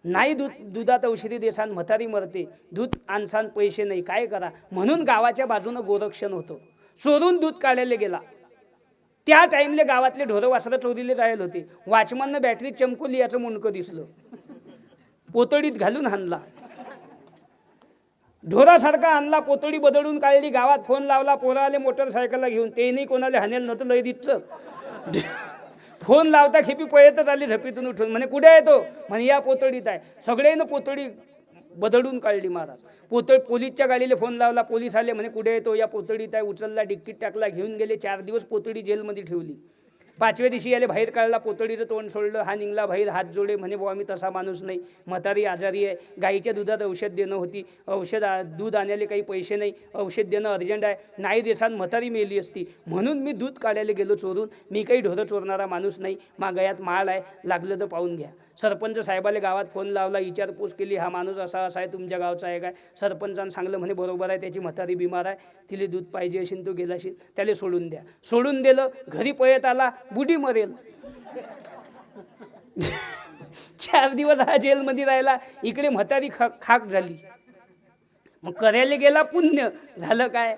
S1: नाही दुधात औषधी देसान म्हातारी मरते, दूध आणसान पैसे नाही, काय करा? म्हणून गावाच्या बाजूनं गोरक्षण होतं, चोरून दूध काढायला गेला. त्या टाइमले गावातले ढोरं वासरं चोरीले जायला होते. वॉचमननं बॅटरी चमकवली, याचं मुंडकं दिसलं, पोतडीत घालून हाणला. ढोरासारखा आणला, पोतडी बदलून काढली. गावात फोन लावला, पोरं आले मोटरसायकलला घेऊन. ते नाही कोणाला हाणेल नव्हतं, लय दिसचं. फोन लावता खेपी पळतच आली झपीतून उठून. म्हणे कुठे आहे तो? म्हणे या पोतडीत आहे. सगळ्यांना पोतडी बदलून काढली महाराज. पोलीसच्या गाडीला फोन लावला, पोलीस आले. म्हणे कुठे आहे तो? या पोतडीत आहे. उचलला, डिक्कीत टाकला, घेऊन गेले. 4 दिवस पोतडी जेलमध्ये ठेवली. 5व्या दिवशी याले बाहेर काढला, पोतडीचं तोंड सोडलं, हा निघला बाहेर, हात जोडे, म्हणे बुवा मी तसा माणूस नाही, म्हातारी आजारी आहे, गाईच्या दुधात औषध देणं होती, दूध आणायला काही पैसे नाही, औषध देणं अर्जंट आहे, नाही देसान म्हातारी मेली असती, म्हणून मी दूध काढायला गेलो चोरून, मी काही ढोरं चोरणारा माणूस नाही, गळ्यात माळ आहे, लागलं तर पाहून घ्या. सरपंच साहेबाला गावात फोन लावला, विचारपूस केली, हा माणूस असा असा आहे, तुमच्या गावचा आहे काय? सरपंचानं सांगलं, म्हणे बरोबर आहे, त्याची म्हातारी बिमार आहे, तिला दूध पाहिजे असेल, तो गेला असेल, त्याला सोडून द्या. सोडून दिलं, घरी पळत आला, बुडी मरेल. 4 दिवस हा जेलमध्ये राहिला, इकडे म्हातारी खाक झाली. मग करायला गेला पुण्य, झालं काय?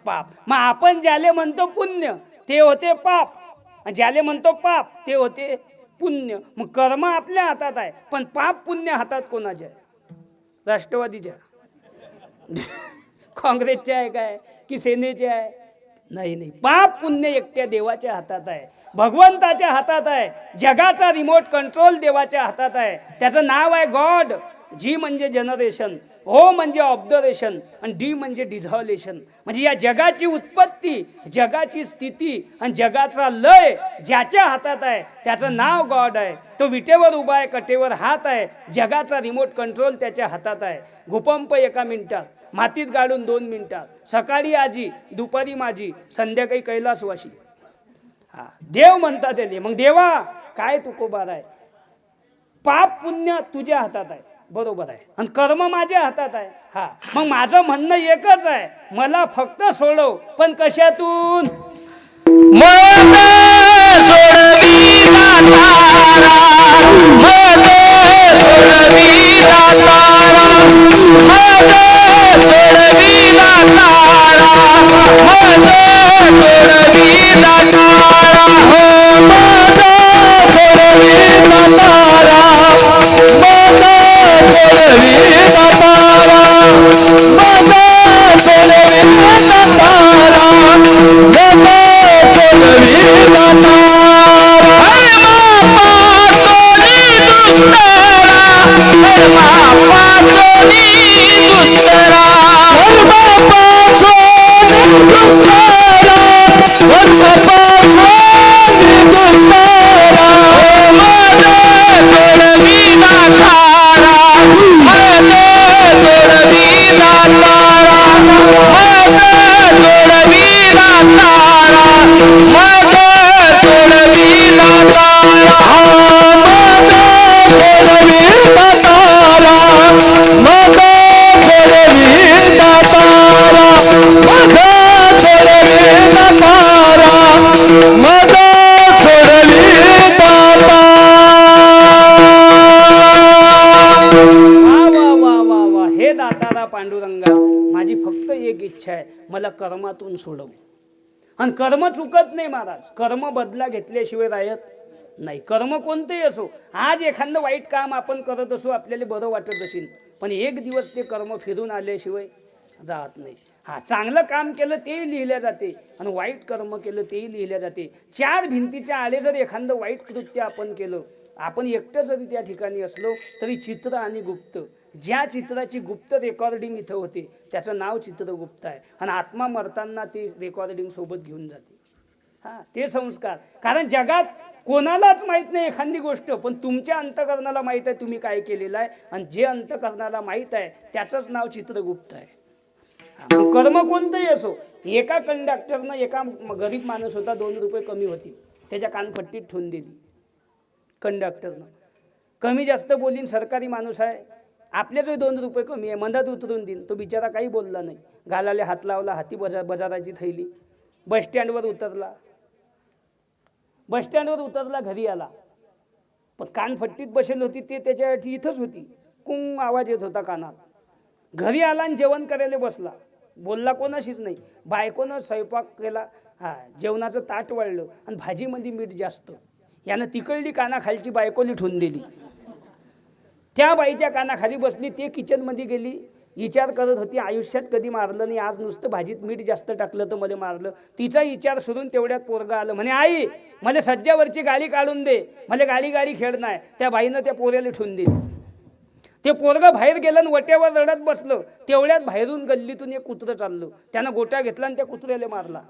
S1: पाप. मग आपण ज्याले म्हणतो पुण्य ते होते पाप, ज्याले म्हणतो पाप ते होते पुण्य. मग कर्म आपल्या हातात आहे, पण पाप पुण्य हातात कोणाच्या आहे? राष्ट्रवादीच्या, काँग्रेसच्या आहे काय, की सेनेच्या आहे? नाही नाही, पाप पुण्य एकट्या देवाच्या हातात आहे, भगवंताच्या हातात आहे. जगाचा रिमोट कंट्रोल देवाच्या हातात आहे. त्याचं नाव आहे गॉड. जी म्हणजे जनरेशन, ओ म्हणजे ऑब्झर्वेशन, आणि डी म्हणजे डिझॉल्युशन. म्हणजे या जगाची उत्पत्ती, जगाची स्थिती आणि जगाचा लय ज्याच्या हातात आहे त्याचं नाव गॉड आहे. तो विटेवर उभा आहे, कटेवर हात आहे. जगाचा रिमोट कंट्रोल त्याच्या हातात आहे. भूकंप 1 मिनिटात, मातीत गाडून 2 मिनिटात, सकाळी आजी, दुपारी माझी, संध्याकाळी कैलासवासी. हा देव म्हणतात त्याने. मग देवा काय तुकोबार आहे? पाप पुण्य तुझ्या हातात आहे, बरोबर आहे, आणि कर्म माझ्या हातात आहे. हा, मग माझं म्हणणं एकच आहे, मला फक्त सोडव, पण कशातून? पांडुरंगा, माझी फक्त एक इच्छा आहे, मला कर्मातून सोडव. आणि कर्म चुकत नाही महाराज, कर्म बदला घेतल्याशिवाय राहत नाही. कर्म कोणतेही असो, आज एखादं वाईट काम आपण करत असो, आपल्याला बरं वाटत असेल, पण एक दिवस ते कर्म फिरून आल्याशिवाय राहत नाही. हा, चांगलं काम केलं तेही लिहिल्या जाते, आणि वाईट कर्म केलं तेही लिहिल्या जाते. 4 भिंतीच्या आले जर एखादं वाईट कृत्य आपण केलं, आपण एकटं जरी त्या ठिकाणी असलो तरी चित्र आणि गुप्त, ज्या चित्राची गुप्त रेकॉर्डिंग इथं होते त्याचं नाव चित्रगुप्त आहे, आणि आत्मा मरताना ते रेकॉर्डिंग सोबत घेऊन जाते. हा, ते संस्कार. कारण जगात कोणालाच माहीत नाही एखादी गोष्ट, पण तुमच्या अंतःकरणाला माहीत आहे तुम्ही काय केलेलं आहे, आणि जे अंतःकरणाला माहीत आहे त्याचंच नाव चित्रगुप्त आहे. कर्म कोणतंही असो. एका कंडक्टरनं, एका गरीब माणूस होता, 2 रुपये कमी होती, त्याच्या कानफट्टीत ठेवून दिली कंडक्टरनं. कमी जास्त बोलीन, सरकारी माणूस आहे, आपल्याच 2 रुपये कमी आहे, मंदात उतरून देईन. तो बिचारा काही बोलला नाही, गालाला हात लावला, हाती बाजाराची थैली. बसस्टँडवर उतरला, घरी आला, पण कानफट्टीत बसेल होती ते त्याच्यासाठी इथंच होती, कुंग आवाज येत होता कानात. घरी आला आणि जेवण करायला बसला, बोलला कोणाशीच नाही. बायकोनं स्वयंपाक केला, हा, जेवणाचं ताट वाढलं, आणि भाजीमध्ये मीठ जास्त. यानं तिकडली कानाखालची बायकोली ठेवून दिली. त्या बाईच्या कानाखाली बसली, ते किचनमध्ये गेली, विचार करत होती, आयुष्यात कधी मारलं नाही, आज नुसतं भाजीत मीठ जास्त टाकलं तर मला मारलं. तिचा विचार सोडून तेवढ्यात पोरगा आलं, म्हणे आई मला सज्जावरची गाडी काढून दे, मला गाडी खेळ नाही. त्या बाईनं त्या पोऱ्याला ठेवून दिली. ते पोरगं बाहेर गेलं आणि वट्यावर रडत बसलं. तेवढ्यात बाहेरून गल्लीतून एक कुत्रं चाललं, त्यानं गोट्या घेतला आणि त्या कुत्र्याला मारला.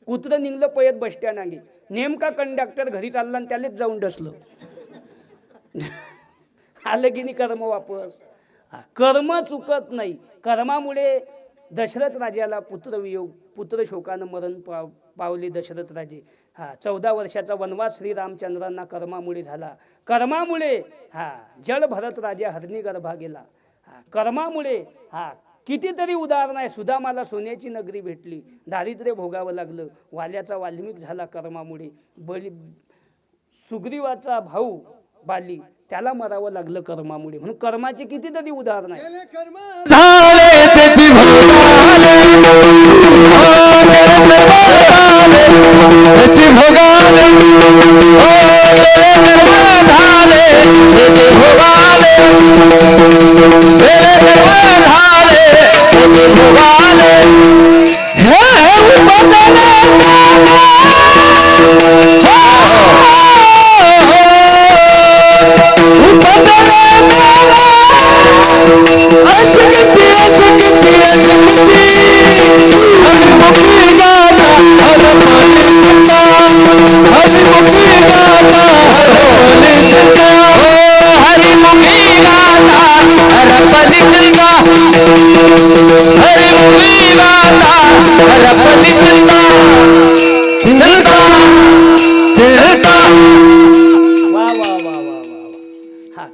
S1: कुत्रं निघलं पयत बस स्टँड अंगी, नेमका कंडक्टर घरी चालला आणि त्यालाच जाऊन डसलं. आलं की नाही कर्म वापस. कर्म चुकत नाही. कर्मामुळे दशरथ राजाला पुत्रवियोग, पुत्र शोकानं मरण पावले दशरथ राजे. 14 वर्षाचा वनवास श्रीरामचंद्रांना कर्मामुळे झाला. कर्मामुळे जल भरत राजा हरणी गर्भा गेला. कर्मामुळे कितीतरी उदाहरण आहे. सुदामाला सोन्याची नगरी भेटली, दारिद्र्य भोगावं लागलं. वाल्याचा वाल्मिक झाला कर्मामुळे. सुग्रीवाचा भाऊ बाली, त्याला मरावं लागलं कर्मामुळे. म्हणून कर्माची कितीतरी उदाहरण आहे.
S2: झाले त्याची भोगाले, त्याची भोगाले, झाले त्याची भोगाले, झाले त्याची भोगाले.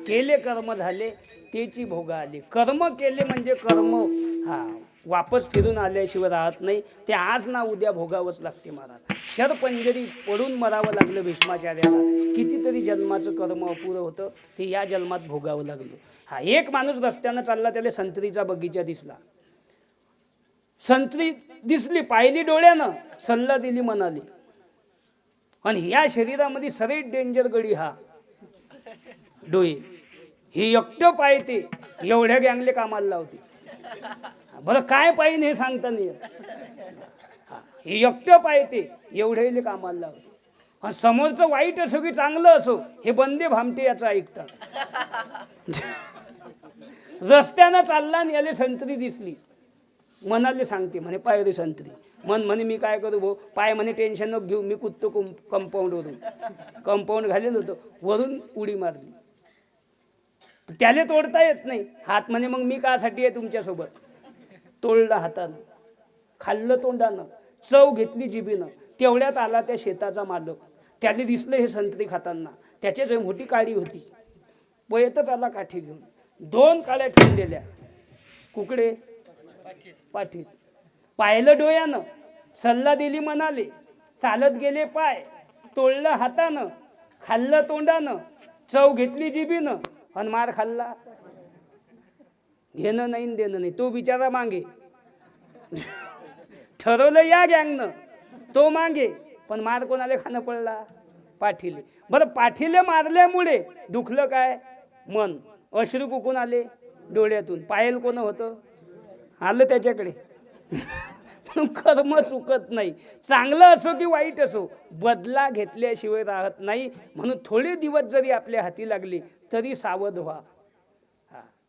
S1: केले कर्म झाले त्याची भोगा आली. कर्म केले म्हणजे कर्म वापस फिरून आल्याशिवाय राहत नाही. ते आज ना उद्या भोगावंच लागते महाराज. शरपंजरी पडून मरावं लागलं भीष्माचार्याला. कितीतरी जन्माचं कर्म अपुरं होतं, ते या जन्मात भोगावं लागलं. एक माणूस रस्त्यानं चालला, त्याला संत्रीचा बगीचा दिसला. संत्री दिसली, पाहिली डोळ्यानं, सल्ला दिली मनाली. आणि या शरीरामध्ये सगळ्यात डेंजर गडी डोळे. ही एकटं पाहिते, एवढ्या गँगले कामाला लावते. बरं काय पाहिजे हे सांगता नाही. ही एकटं पाहिते, एवढ्याले कामाला लावते. आणि समोरचं वाईट असो की चांगलं असो, हे बंदे भामटे याचं ऐकतात. रस्त्यानं चालला आणि याले संत्री दिसली, मनाले सांगते म्हणे पाय रे संत्री. मन म्हणे मी काय करू भाऊ, पाय म्हणे टेन्शन नको घेऊ, मी कुदतो कंपाऊंडवरून. कंपाऊंड घालेलं होतं, वरून उडी मारली. त्याला तोडता येत नाही. हात म्हणे मग मी कासाठी आहे तुमच्यासोबत. तोडला हातानं, खाल्लं तोंडानं, चव घेतली जिभीनं. तेवढ्यात आला त्या शेताचा मालक. त्याला दिसलं हे संत्री खाताना. त्याच्या मोठी काळी होती. पयतच आला काठी घेऊन. 2 काळ्या ठेवून दिल्या कुकडे पाठीत. पाहिलं डोळ्यानं, सल्ला दिली मनाले, चालत गेले पाय, तोडलं हातानं, खाल्लं तोंडानं, चव घेतली जिभीनं, आणि मार खाल्ला. घेणं नाही देणं नाही. तो बिचारा मागे. ठरवलं या गँगनं, तो मागे, पण मार कोणाला खाणं पडला? पाठीले. बरं पाठीले मारल्यामुळे दुखलं काय? मन. अश्रू कुकून आले डोळ्यातून. पायल कोण होतं? आलं त्याच्याकडे. कर्म चुकत नाही. चांगलं असो की वाईट असो, बदला घेतल्याशिवाय राहत नाही. म्हणून थोडे दिवस जरी आपल्या हाती लागले तरी सावध व्हा.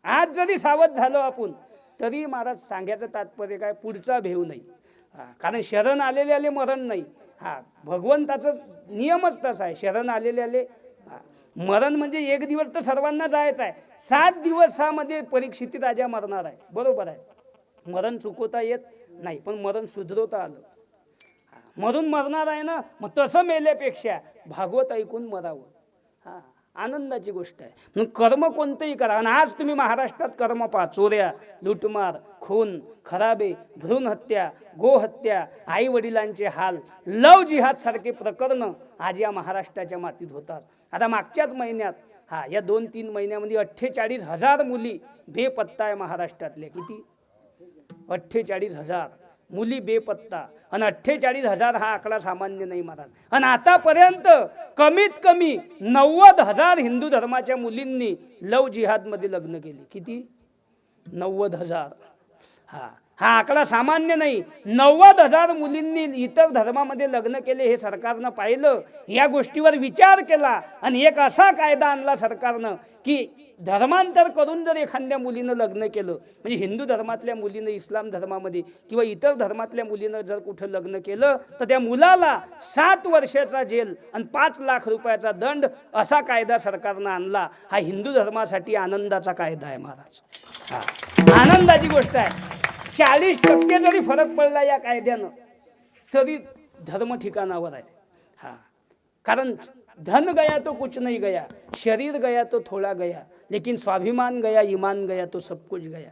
S1: आज जरी सावध झालो आपण तरी महाराज सांगायचं तात्पर्य काय, पुढचा भेव नाही. कारण शरण आलेले मरण नाही. भगवंताचं नियमच तसा आहे. शरण आलेले मरण म्हणजे एक दिवस तर सर्वांना जायचं आहे. 7 दिवसामध्ये परीक्षित राजा मरणार आहे. बरोबर आहे. मरण चुकवता येत नाही, पण मरण सुधरवता आलं. मरून मरणार आहे ना, मग तसं मेल्यापेक्षा भागवत ऐकून मरावं. आनंदाची गोष्ट आहे. म्हणून कर्म कोणतंही करा. आणि आज तुम्ही महाराष्ट्रात कर्म पहा. चोऱ्या, लुटमार, खून, खराबे, भ्रूण हत्या, गोहत्या, आई वडिलांचे हाल, लव जिहाद सारखे प्रकरण आज या महाराष्ट्राच्या मातीत होतात. आता मागच्याच महिन्यात या 2-3 महिन्यामध्ये 48,000 मुली बेपत्ता आहे महाराष्ट्रातल्या. किती? 48,000 मुली बेपत्ता. आणि 48,000 हा आकडा सामान्य नाही महाराज. आणि आतापर्यंत कमीत कमी 90,000 हिंदू धर्माच्या मुलींनी लव जिहादमध्ये लग्न केली. किती? 90,000. हा आकडा सामान्य नाही. 90,000 मुलींनी इतर धर्मामध्ये लग्न केले हे सरकारनं पाहिलं. या गोष्टीवर विचार केला आणि एक असा कायदा आणला सरकारनं की धर्मांतर करून जर एखाद्या मुलीनं लग्न केलं, म्हणजे हिंदू धर्मातल्या मुलीनं इस्लाम धर्मामध्ये किंवा इतर धर्मातल्या मुलीनं जर कुठं लग्न केलं तर त्या मुलाला 7 वर्षाचा जेल आणि 5 लाख रुपयाचा दंड असा कायदा सरकारनं आणला. हा हिंदू धर्मासाठी आनंदाचा कायदा आहे महाराज. हा आनंदाची गोष्ट आहे. 40% जरी फरक पडला या कायद्यानं तरी धर्म ठिकाणावर आहे. हा कारण धन गया तो कुछ नहीं गया, शरीर गया तो थोड़ा गया, लेकिन स्वाभिमान गया, ईमान गया तो सब कुछ गया.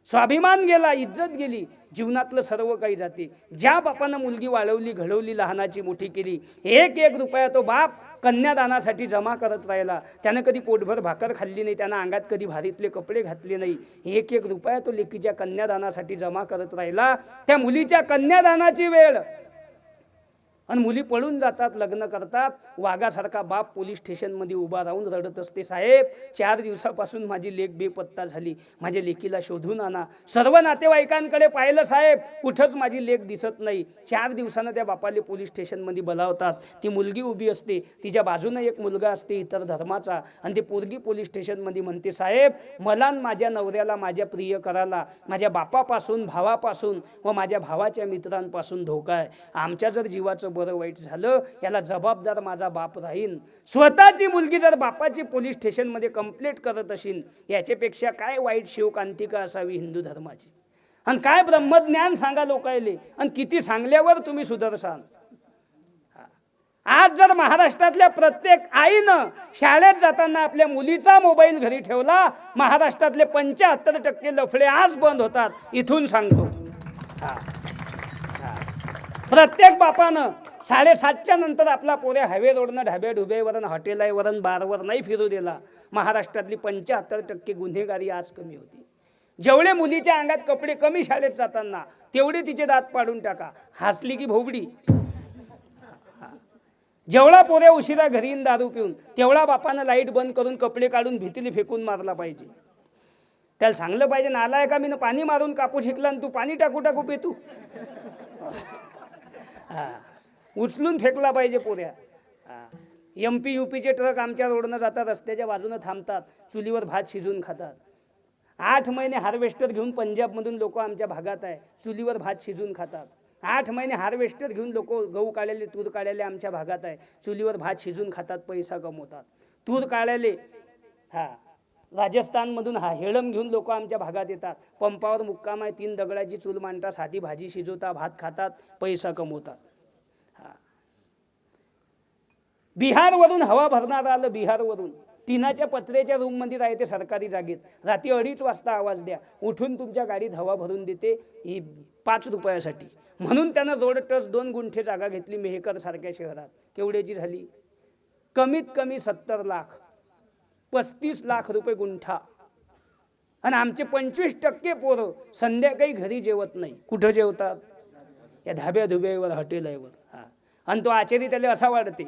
S1: स्वाभिमान गेला, इज्जत गेली, जीवनातलं सर्व काही जाते. ज्या बापानं मुलगी वाढवली, घडवली, लहानाची मोठी केली, एक रुपया तो बाप कन्यादानासाठी जमा करत राहिला. त्यानं कधी पोटभर भाकर खाल्ली नाही, त्यानं अंगात कधी भारीतले कपडे घातले नाही. एक रुपया तो लेकीच्या कन्यादानासाठी जमा करत राहिला. त्या मुलीच्या कन्यादानाची वेळ आणि मुली पळून जातात, लग्न करतात. वाघासारखा बाप पोलीस स्टेशनमध्ये उभा राहून रडत असते, साहेब 4 दिवसापासून माझी लेक बेपत्ता झाली, माझ्या लेकीला शोधून आणा. सर्व नातेवाईकांकडे पाहिलं साहेब, कुठंच माझी लेक दिसत नाही. 4 दिवसानं त्या बापाले पोलीस स्टेशनमध्ये बोलावतात. ती मुलगी उभी असते, तिच्या बाजूनं एक मुलगा असते इतर धर्माचा, आणि ती पोरगी पोलीस स्टेशनमध्ये म्हणते, साहेब मला माझ्या नवऱ्याला, माझ्या प्रियकराला, माझ्या बापापासून, भावापासून व माझ्या भावाच्या मित्रांपासून धोका आहे. आमच्या जर जीवाचं बरं वाईट झालं याला जबाबदार माझा बाप राहीन. स्वतःची मुलगी जर बापाची पोलीस स्टेशनमध्ये कंप्लेंट करत असेल, याच्यापेक्षा काय वाईट शिवकांतिका असावी हिंदू धर्माची. आणि काय ब्रह्मज्ञान सांगा लोकायले, आणि किती सांगल्यावर तुम्ही सुधरसाल. आज जर महाराष्ट्रातल्या प्रत्येक आईनं शाळेत जाताना आपल्या मुलीचा मोबाईल घरी ठेवला, महाराष्ट्रातले 75% लफडे आज बंद होतात. इथून सांगतो. प्रत्येक बापानं 7:30च्या नंतर आपला पोऱ्या हायवे रोडनं ढाब्या ढुब्यावरून, हॉटेलावरून, बारवर नाही फिरू दिला, महाराष्ट्रातली 75% गुन्हेगारी आज कमी होती. जेवढे मुलीच्या अंगात कपडे कमी शाळेत जाताना तेवढे तिचे दात पाडून टाका, हसली की भोबडी. जेवढा पोऱ्या उशिरा घरी येऊन दारू पिऊन, तेवढा बापानं लाईट बंद करून कपडे काढून भीतीला फेकून मारला पाहिजे. त्याला सांगलं पाहिजे, नालायका मीनं पाणी मारून कापू शिकला आणि तू पाणी टाकू टाकू पेतू. उचलून फेकला पाहिजे पोऱ्या. MP UPचे ट्रक आमच्या रोडनं जातात, रस्त्याच्या बाजूनं थांबतात, चुलीवर भात शिजून खातात. 8 महिने हार्वेस्टर घेऊन पंजाबमधून लोक आमच्या भागात आहे, चुलीवर भात शिजून खातात. 8 महिने हार्वेस्टर घेऊन लोक गहू काढलेले, तूर काढलेले आमच्या भागात आहे, चुलीवर भात शिजून खातात, पैसा कमवतात. तूर काढलेले राजस्थानमधून हेळम घेऊन लोक आमच्या भागात येतात, पंपावर मुक्काम आहे, 3 दगडाची चूल मांडतात, साधी भाजी शिजवतात, भात खातात, पैसा कमवतात. बिहारवरून हवा भरणार आलं, बिहारवरून टिनाच्या पत्र्याच्या रूममध्ये राहते सरकारी जागेत, रात्री 2:30 वाजता आवाज द्या, उठून तुमच्या गाडीत हवा भरून देते, ही 5 रुपयासाठी. म्हणून त्यानं रोड टच 2 गुंठे जागा घेतली मेहकर सारख्या शहरात. केवढ्याची झाली? कमीत कमी 70 लाख, 35 लाख रुपये गुंठा. आणि आमचे 25% पोरं संध्याकाळी घरी जेवत नाही. कुठं जेवतात? या धाब्या धुब्यावर, हॉटेलावर. आणि तो आचारी त्याला असा वाढते,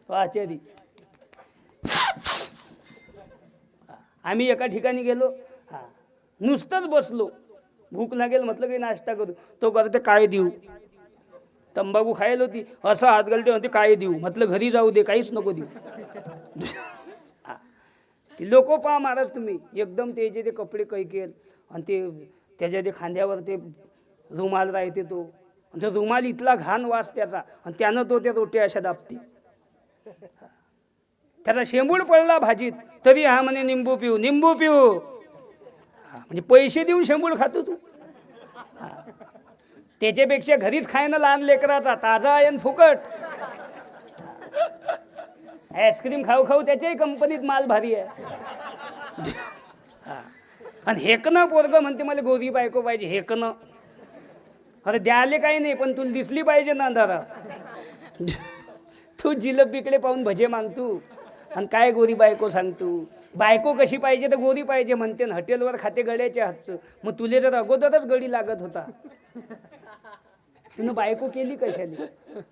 S1: तो आचारी. आम्ही एका ठिकाणी गेलो, नुसतंच बसलो, भूक लागेल म्हटलं काही नाश्ता करू. तो करते, काय देऊ? तंबाखू खायला होती, असं हात घालते, म्हणते काय देऊ? म्हटलं घरी जाऊ दे, काहीच नको देऊ. ती लोक पहा महाराज तुम्ही, एकदम त्याचे ते कपडे कैकेल, आणि ते त्याच्या ते खांद्यावर ते रुमाल राहते, तो रुमाल इथला घाण वास त्याचा, आणि त्यानं तो त्या रोट्या अशा दाबते. त्याचा शेंबूड पडला भाजीत तरी हा म्हणे निंबू पिऊ, निंबू पिऊ. म्हणजे पैसे देऊन शेंबूड खातो तू. त्याच्यापेक्षा घरीच खायनं लहान लेकराचा, ताजा आहे फुकट. आईस्क्रीम खाऊ खाऊ त्याच्याही कंपनीत माल भारी आहे. आणि हेकणं पोरगं म्हणते मला गोरी बायको पाहिजे. हेकणं अरे द्याले काही नाही, पण तुला दिसली पाहिजे ना दादा. तू जिलबीकडे पाहून भजे मागतू आणि काय गोरी बायको सांगतू. बायको कशी पाहिजे तर गोरी पाहिजे म्हणते, हॉटेलवर खाते गड्याच्या हातचं. मग तुले जर अगोदरच गडी लागत होता, तुनं बायको केली कशाली?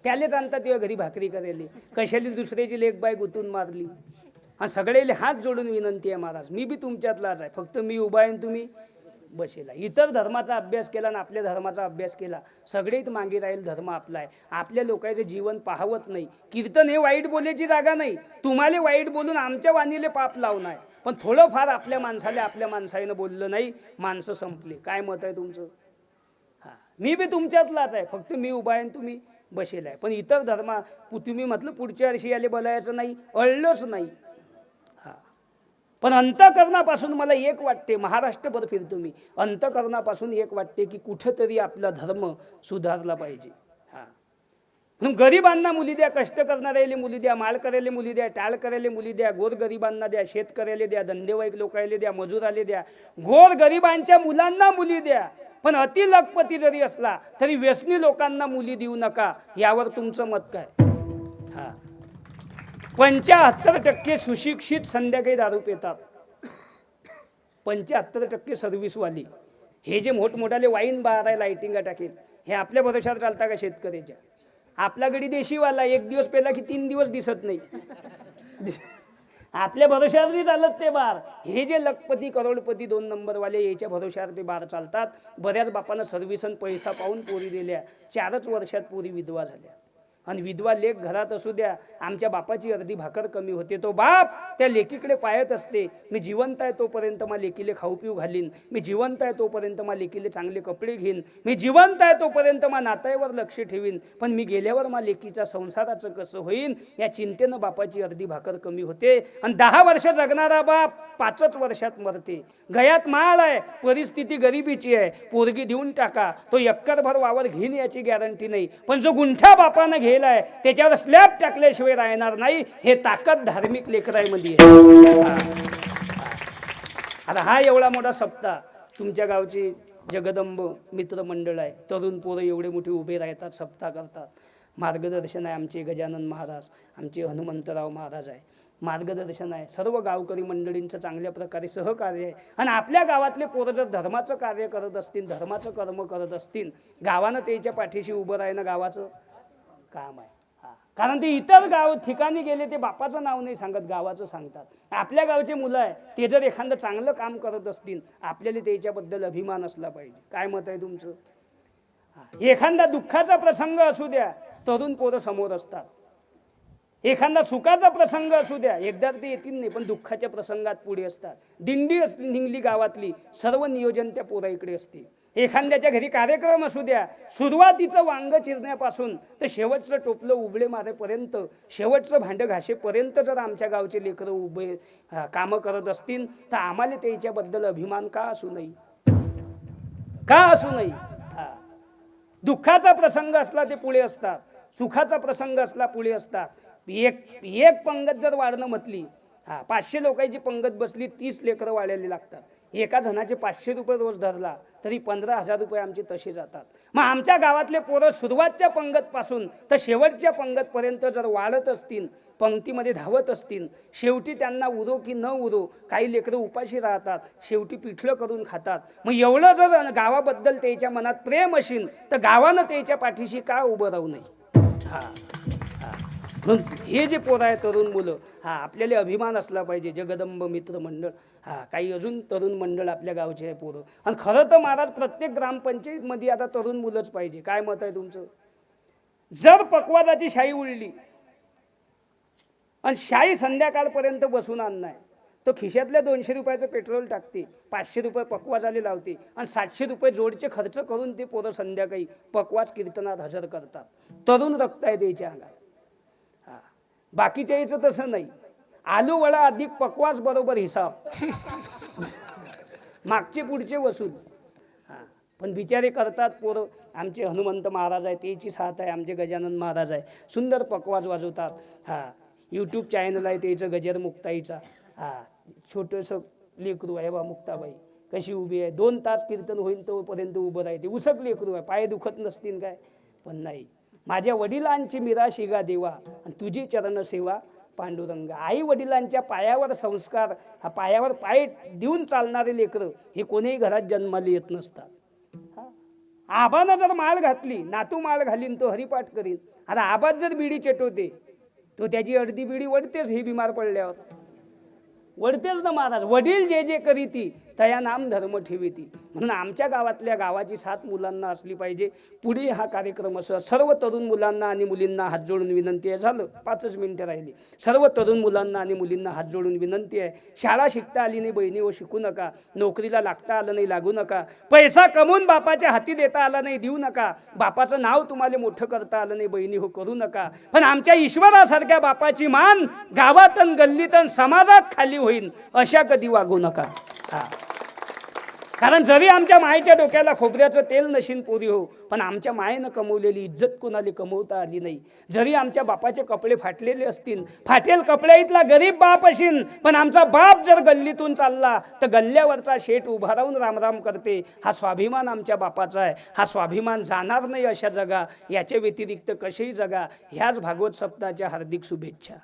S1: त्यालेच आणतात तेव्हा घरी भाकरी करायला, कशाली दुसऱ्याची लेक बाय गुतून मारली. आणि सगळेले हात जोडून विनंती आहे महाराज, मी बी तुमच्यातलाच आहे, फक्त मी उभा आहे आणि तुम्ही बसेला. इतर धर्माचा अभ्यास केला आणि आपल्या धर्माचा अभ्यास केला, सगळेच मागे राहील. धर्म आपला आहे. आपल्या लोकांचं जीवन पाहवत नाही. कीर्तन हे वाईट बोलायची जागा नाही. तुम्हाला वाईट बोलून आमच्या वाणीले पाप लावणं आहे, पण थोडंफार आपल्या माणसानं बोललं नाही, माणसं संपली. काय मत आहे तुमचं? हां, मी बी तुमच्यातलाच आहे, फक्त मी उभा आहे आणि तुम्ही बसेल आहे. पण इतर धर्मा तुम्ही म्हटलं पुढच्या वर्षी याले बोलायचं नाही, अळलंच नाही. हां, पण अंतःकरणापासून मला एक वाटते, महाराष्ट्रभर फिरतो मी, अंतःकरणापासून एक वाटते की कुठंतरी आपला धर्म सुधारला पाहिजे. हां, म्हणून गरिबांना मुली द्या, कष्ट करणाऱ्याला मुली द्या, माळ करायला मुली द्या, टाळ करायला मुली द्या, गोरगरिबांना द्या, शेतकऱ्याला द्या, धंदेवाईक लोकायला द्या, मजुराले द्या, गोरगरिबांच्या मुलांना मुली द्या. पण अति लखपती जरी असला तरी व्यसनी लोकांना मुली देऊ नका. यावर तुमचं मत काय? हा, 75% सुशिक्षित संध्याकाळी दारू पितात. 75% सर्व्हिसवाली, हे जे मोठमोठाले वाईन बार आहे, लाईटिंग टाकेल, हे आपल्या भरोशावर चालता का शेतकऱ्याच्या? आपल्याकडे देशीवाला 1 दिवस पेला की 3 दिवस दिसत नाही. आपल्या भरोशावर नाही चालत ते बार. हे जे लखपती करोडपती 2 नंबरवाले, याच्या भरोशावर ते बार चालतात. बऱ्याच बापानं सर्व्हिस आणि पैसा पाहून पोरी दिल्या, 4च वर्षात पोरी विधवा झाल्या. आणि विधवा लेक घरात असू द्या, आमच्या बापाची अर्धी भाकर कमी होते. तो बाप त्या लेकीकडे पाहत असते, मी जिवंत आहे तोपर्यंत मा लेकीले खाऊ पिऊ घालीन, मी जिवंत आहे तोपर्यंत मा लेकीले चांगले कपडे घेईन, मी जिवंत आहे तोपर्यंत मा नात्यावर लक्ष ठेवीन, पण मी गेल्यावर मा लेकीच्या संसाराचं कसं होईन या चिंतेनं बापाची अर्धी भाकर कमी होते. आणि 10 वर्ष जगणारा बाप 5च वर्षात मरते. गयात माळ आहे, परिस्थिती गरिबीची आहे, पोरगी देऊन टाका, तो एकरभर वावर घेईन याची गॅरंटी नाही. पण जो गुंठा बापानं घेलाय त्याच्यावर स्लॅब टाकल्याशिवाय राहणार नाही. हे ताकद धार्मिक लेकरांमध्ये आहे. आता हा एवढा मोठा सप्ताह, तुमच्या गावची जगदंब मित्रमंडळ आहे, तरुण पोरं एवढे मोठे उभे राहतात, सप्ताह करतात. मार्गदर्शन आहे आमचे गजानन महाराज, आमचे हनुमंतराव महाराज आहे, मार्गदर्शन आहे. सर्व गावकरी मंडळींचं चांगल्या प्रकारे सहकार्य आहे. आणि आपल्या गावातले पोरं जर धर्माचं कार्य करत असतील, धर्माचं कर्म करत असतील, गावानं त्याच्या पाठीशी उभं राहणं गावाचं काम आहे. कारण ते इतर गाव ठिकाणी गेले ते बापाचं नाव नाही सांगत, गावाचं सांगतात. आपल्या गावचे मुलं आहे, ते जर एखादं चांगलं काम करत असतील, आपल्याला त्याच्याबद्दल अभिमान असला पाहिजे. काय मत आहे तुमचं? एखादा दुःखाचा प्रसंग असू द्या, तरुण पोरं समोर असतात. एखादा सुखाचा प्रसंग असू द्या, एकदा ते येतील नाही, पण दुःखाच्या प्रसंगात पुढे असतात. दिंडी असली निघली गावातली, सर्व नियोजन त्या पोराईकडे असते. एखाद्याच्या घरी कार्यक्रम असू द्या, सुरुवातीचं वांग चिरण्यापासून तर शेवटचं टोपलं उबळे मारेपर्यंत, शेवटचं भांडं घासेपर्यंत जर आमच्या गावचे लेकरं उभे कामं करत असतील, तर आम्हाला त्याच्याबद्दल अभिमान का असू नये? का असू नये? दुःखाचा प्रसंग असला ते पुढे असतात, सुखाचा प्रसंग असला पुढे असतात. एक पंगत जर वाढणं म्हटली, 500 लोकांची पंगत बसली, 30 लेकरं वाढायला लागतात. एका जणाचे 500 रुपये रोज धरला तरी 15,000 रुपये आमचे तसे जातात. मग आमच्या गावातले पोरं सुरुवातच्या पंगतपासून तर शेवटच्या पंगतपर्यंत जर वाढत असतील, पंक्तीमध्ये धावत असतील, शेवटी त्यांना उरो की न उरो, काही लेकरं उपाशी राहतात, शेवटी पिठलं करून खातात. मग एवढं जर गावाबद्दल त्याच्या मनात प्रेम असेल तर गावानं त्याच्या पाठीशी का उभं राहू नये? म्हणून हे जे पोरं आहे, तरुण मुलं, आपल्याला अभिमान असला पाहिजे. जगदंब मित्र मंडळ, काही अजून तरुण मंडळ आपल्या गावचे आहे पोरं. आणि खरं तर महाराज प्रत्येक ग्रामपंचायतमध्ये आता तरुण मुलंच पाहिजे. काय मत आहे तुमचं? जर पकवाजाची शाई उडली आणि शाई संध्याकाळपर्यंत बसून आणणार, तो खिशातल्या 200 रुपयाचं पेट्रोल टाकते, 500 रुपये पकवाजाले लावते आणि 700 रुपये जोडचे खर्च करून ते पोरं संध्याकाळी पकवाज कीर्तनात हजर करतात. तरुण रक्त आहे त्याच्या अंगात. बाकीच्या याचं तसं नाही. आलू वडा अधिक पकवास बरोबर हिसाब, मागचे पुढचे वसूल. पण बिचारे करतात पोरं. आमचे हनुमंत महाराज आहे, त्याची साथ आहे. आमचे गजानन महाराज आहे, सुंदर पकवाज वाजवतात. यूट्यूब चॅनल आहे त्याचं, गजर मुक्ताईचा. छोटंसं लेकरू आहे बा, मुक्ताबाई कशी उभी आहे, 2 तास कीर्तन होईल तोपर्यंत उभं राहते. उसक लेकरू आहे, पाय दुखत नसतील काय? पण नाही. माझ्या वडिलांची मिरा शिगा देवा आणि तुझी चरण सेवा पांडुरंग. आई वडिलांच्या पायावर संस्कार, पायावर पाय देऊन चालणारे लेकरं हे कोणीही घरात जन्माला येत नसतात. आबानं जर माळ घातली, नातू माळ घालीन, तो हरिपाठ करीन. आता आबाच जर बिडी चटवते, तो त्याची अर्धी बिडी वडतेच हे बिमार पडल्यावर. वडतेच ना महाराज, वडील जे जे करीती तया नाम धर्म ठेवीती. म्हणून आमच्या गावातल्या गावाची 7 मुलांना असली पाहिजे. पुढे हा कार्यक्रम असं सर्व तरुण मुलांना आणि मुलींना हात जोडून विनंती आहे. झालं 5च मिनिटं राहिली. सर्व तरुण मुलांना आणि मुलींना हात जोडून विनंती आहे, शाळा शिकता आली नाही बहिणी व शिकू नका, नोकरीला लागता आलं नाही लागू नका, पैसा कमवून बापाच्या हाती देता आला नाही देऊ नका, बापाचं नाव तुम्हाला मोठं करता आलं नाही बहिणी हो करू नका. पण आमच्या ईश्वरासारख्या बापाची मान गावातन गल्लीतन समाजात खाली होईल अशा कधी वागू नका. कारण जरी आमच्या मायेच्या डोक्याला खोबऱ्याचं तेल नशीन पोरी हो, पण आमच्या मायेनं कमवलेली इज्जत कोणाला कमवता आली नाही. जरी आमच्या बापाचे कपडे फाटलेले असतील, फाटेल कपड्या इथला गरीब बाप असेल, पण आमचा बाप जर गल्लीतून चालला तर गल्ल्यावरचा शेठ उभा राहून रामराम करते. हा स्वाभिमान आमच्या बापाचा आहे. हा स्वाभिमान जाणार नाही अशा जगा. याच्या व्यतिरिक्त कसेही जगा. ह्याच भागवत सप्ताहाच्या हार्दिक शुभेच्छा.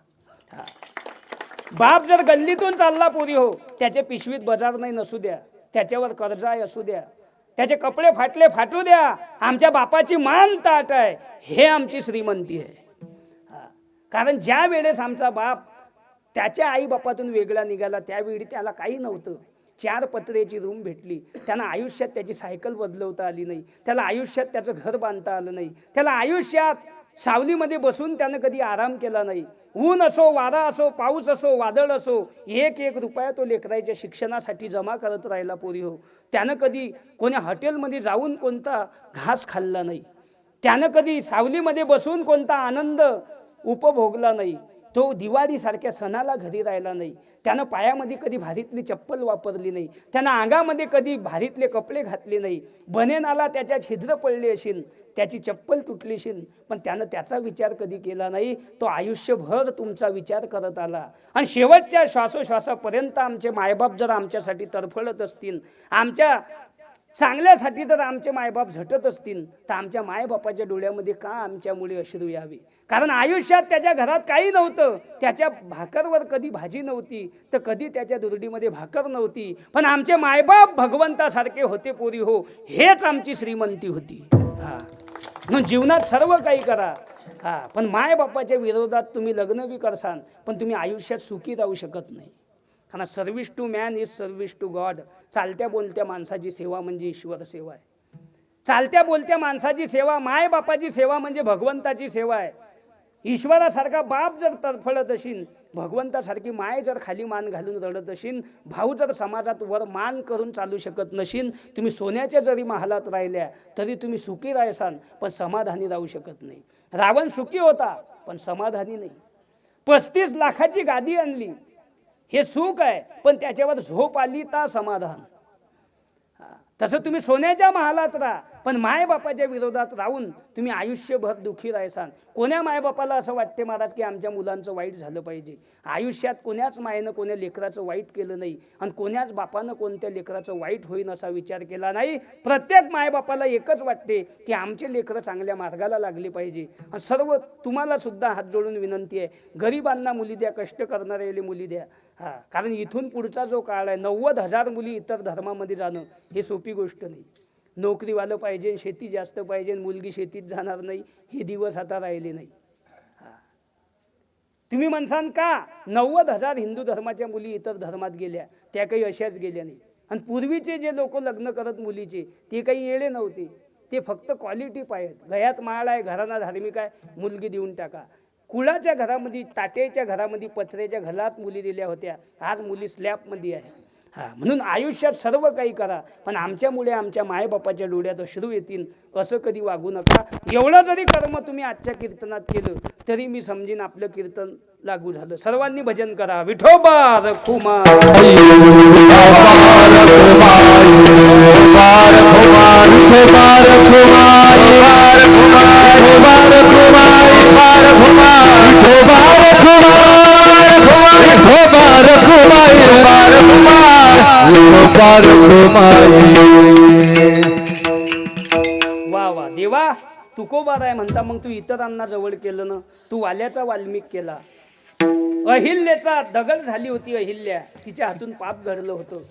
S1: बाप जर गल्लीतून चालला पोरी हो, त्याचे पिशवीत बाजार नाही नसू द्या, त्याच्यावर कर्ज आहे असू द्या, त्याचे कपडे फाटले फाटू द्या, आमच्या बापाची मान ताट आहे. हे आमची श्रीमंती आहे. कारण ज्या वेळेस आमचा बाप त्याच्या आई बापातून वेगळा निघाला त्यावेळी त्याला काही नव्हतं. 4 पत्र्याची रूम भेटली. त्यांना आयुष्यात त्याची सायकल बदलवता आली नाही, त्याला आयुष्यात त्याचं घर बांधता आलं नाही, त्याला आयुष्यात सावलीमध्ये बसून त्यानं कधी आराम केला नाही. ऊन असो, वारा असो, पाऊस असो, वादळ असो, 1-1 रुपया तो लेकराच्या शिक्षणासाठी जमा करत राहिला पोरी हो. त्यानं कधी कोण्या हॉटेलमध्ये जाऊन कोणता घास खाल्ला नाही, त्यानं कधी सावलीमध्ये बसून कोणता आनंद उपभोगला नाही, तो दिवाळीसारख्या सणाला घरी राहिला नाही, त्यानं पायामध्ये कधी भारीतली चप्पल वापरली नाही, त्यानं अंगामध्ये कधी भारीतले कपडे घातले नाही. बनेनाला त्याच्या छिद्र पडले असेल, त्याची चप्पल तुटली असेल, पण त्यानं त्याचा विचार कधी केला नाही. तो आयुष्यभर तुमचा विचार करत आला. आणि शेवटच्या श्वासोश्वासापर्यंत आमचे मायबाप जर आमच्यासाठी तरफडत असतील, आमच्या चांगल्यासाठी जर आमचे मायबाप झटत असतील, तर आमच्या मायबापाच्या डोळ्यामध्ये का आमच्यामुळे अश्रू यावे. कारण आयुष्यात त्याच्या घरात काही नव्हतं, त्याच्या भाकरवर कधी भाजी नव्हती, तर कधी त्याच्या दुरडीमध्ये भाकर नव्हती, पण आमचे मायबाप भगवंतासारखे होते पोरी हो. हेच आमची श्रीमंती होती. म्हणून जीवनात सर्व काही करा, पण मायबापाच्या विरोधात तुम्ही लग्न बी करसान, पण तुम्ही आयुष्यात सुखी राहू शकत नाही. कारण service to man is service to God. चालत्या बोलत्या माणसाची सेवा म्हणजे ईश्वर सेवा आहे. चालत्या बोलत्या माणसाची सेवा, मायबापाची सेवा म्हणजे भगवंताची सेवा आहे. ईश्वरासारखा बाप जर तरफडत असेल, भगवंतासारखी माय जर खाली मान घालून रडत असेल, भाऊ जर समाजात वर मान करून चालू शकत नसेल, तुम्ही सोन्याच्या जरी महालात राहिल्या तरी तुम्ही सुखी राहसाल, पण समाधानी राहू शकत नाही. रावण सुखी होता पण समाधानी नाही. 35 लाखाची गादी आणली, हे सुख आहे, पण त्याच्यावर झोप आली तर समाधान. तसं तुम्ही सोन्याच्या महालात राहा, पण मायबापाच्या विरोधात राहून तुम्ही आयुष्यभर दुःखी राहसान. कोण्या मायबापाला असं वाटते महाराज की आमच्या मुलांचं वाईट झालं पाहिजे. आयुष्यात कोण्याच मायेनं कोण्या लेकराचं वाईट केलं नाही, आणि कोण्याच बापानं कोणत्या लेकराचं वाईट होईन असा विचार केला नाही. प्रत्येक मायबापाला एकच वाटते की आमचे लेकरं चांगल्या मार्गाला लागले पाहिजे. आणि सर्व तुम्हाला सुद्धा हात जोडून विनंती आहे, गरिबांना मुली द्या, कष्ट करणाऱ्याला मुली द्या. कारण इथून पुढचा जो काळ आहे, 90,000 मुली इतर धर्मामध्ये जाणं हे सोपी गोष्ट नाही. नोकरीवालं पाहिजे, शेती जास्त पाहिजे, मुलगी शेतीत जाणार नाही, हे दिवस आता राहिले नाही. तुम्ही म्हणसान का 90,000 हिंदू धर्माच्या मुली इतर धर्मात गेल्या, त्या काही अशाच गेल्या नाही. आणि पूर्वीचे जे लोक लग्न करत मुलीचे, ते काही येडे नव्हते, ते फक्त क्वालिटी पाहिजेत. गळ्यात माळ आहे, घराणा धार्मिक आहे, मुलगी देऊन टाका. कुळाच्या घरामध्ये, ताट्याच्या घरामध्ये, पत्र्याच्या घरात मुली दिल्या होत्या, आज मुली स्लॅबमध्ये आहे. म्हणून आयुष्यात सर्व काही करा, पण आमच्यामुळे आमच्या मायबापाच्या डोळ्यात अश्रू येतील असं कधी वागू नका. एवढं जरी कर्म तुम्ही आजच्या कीर्तनात केलं तरी मी समजीन आपलं कीर्तन लागू झालं. सर्वांनी भजन करा. विठोबा रखुमाई. वा वा देवा, तुकोबार आहे म्हणता, मग तू इतरांना जवळ केलं ना. तू वाल्याचा वाल्मिक केला, अहिल्याचा दगड झाली होती अहिल्या, तिच्या हातून पाप घडलं होतं,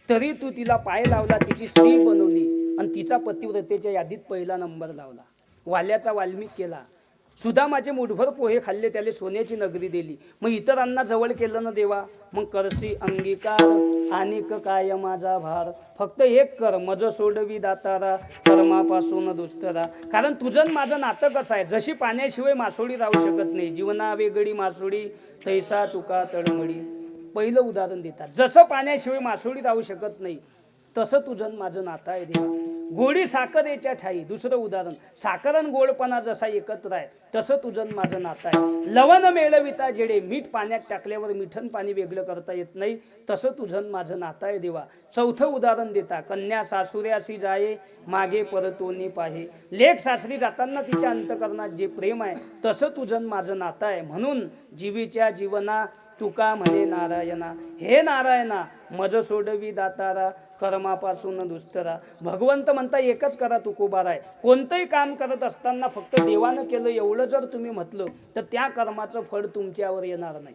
S1: तरी तू तिला पाय लावला, तिची स्त्री बनवली आणि तिचा पतिव्रतेच्या यादीत पहिला नंबर लावला. वाल्याचा वाल्मिक केला. सुदामाचे मुठभर पोहे खाल्ले, त्याला सोन्याची नगरी दिली. मग इतरांना जवळ केलं ना देवा, मग करसी अंगीकार अनिक काय माझा भार. फक्त एक कर मज सोडवी दातारा, कर्मापासून दुस्तरा. कारण तुझं माझं नातं कसं आहे, जशी पाण्याशिवाय मासोळी राहू शकत नाही, जीवना वेगळी मासोळी तैसा तुका तळमळी. पहिलं उदाहरण देतात, जसं पाण्याशिवाय मासोळी राहू शकत नाही तसं तुझं माझं नातं आहे देवा. गोडी साखरेच्या ठाई. दुसरं उदाहरण, साखर आणि गोडपणा जसा एकत्र आहे तसं तुझं माझं नातं आहे. लवण मेळविता जेडे, मीठ पाण्यात टाकल्यावर मिठन पाणी वेगळं करता येत नाही तसं तुझं माझं नातं आहे देवा. चौथं उदाहरण देता, कन्या सासुऱ्यासी जाये मागे परतोनी पाहे. लेक सासरी जाताना तिच्या अंतकरणात जे प्रेम आहे तसं तुझं माझं नातं आहे. म्हणून जीवीच्या जीवना तुका म्हणे नारायणा. हे नारायणा मज सोडवी दातारा, कर्मापासून दुस्तरा. भगवंत म्हणता एकच करा तुकोबार आहे. कोणतंही काम करत असताना फक्त देवानं केलं एवढं जर तुम्ही म्हटलं तर त्या कर्माचं फळ तुमच्यावर येणार नाही.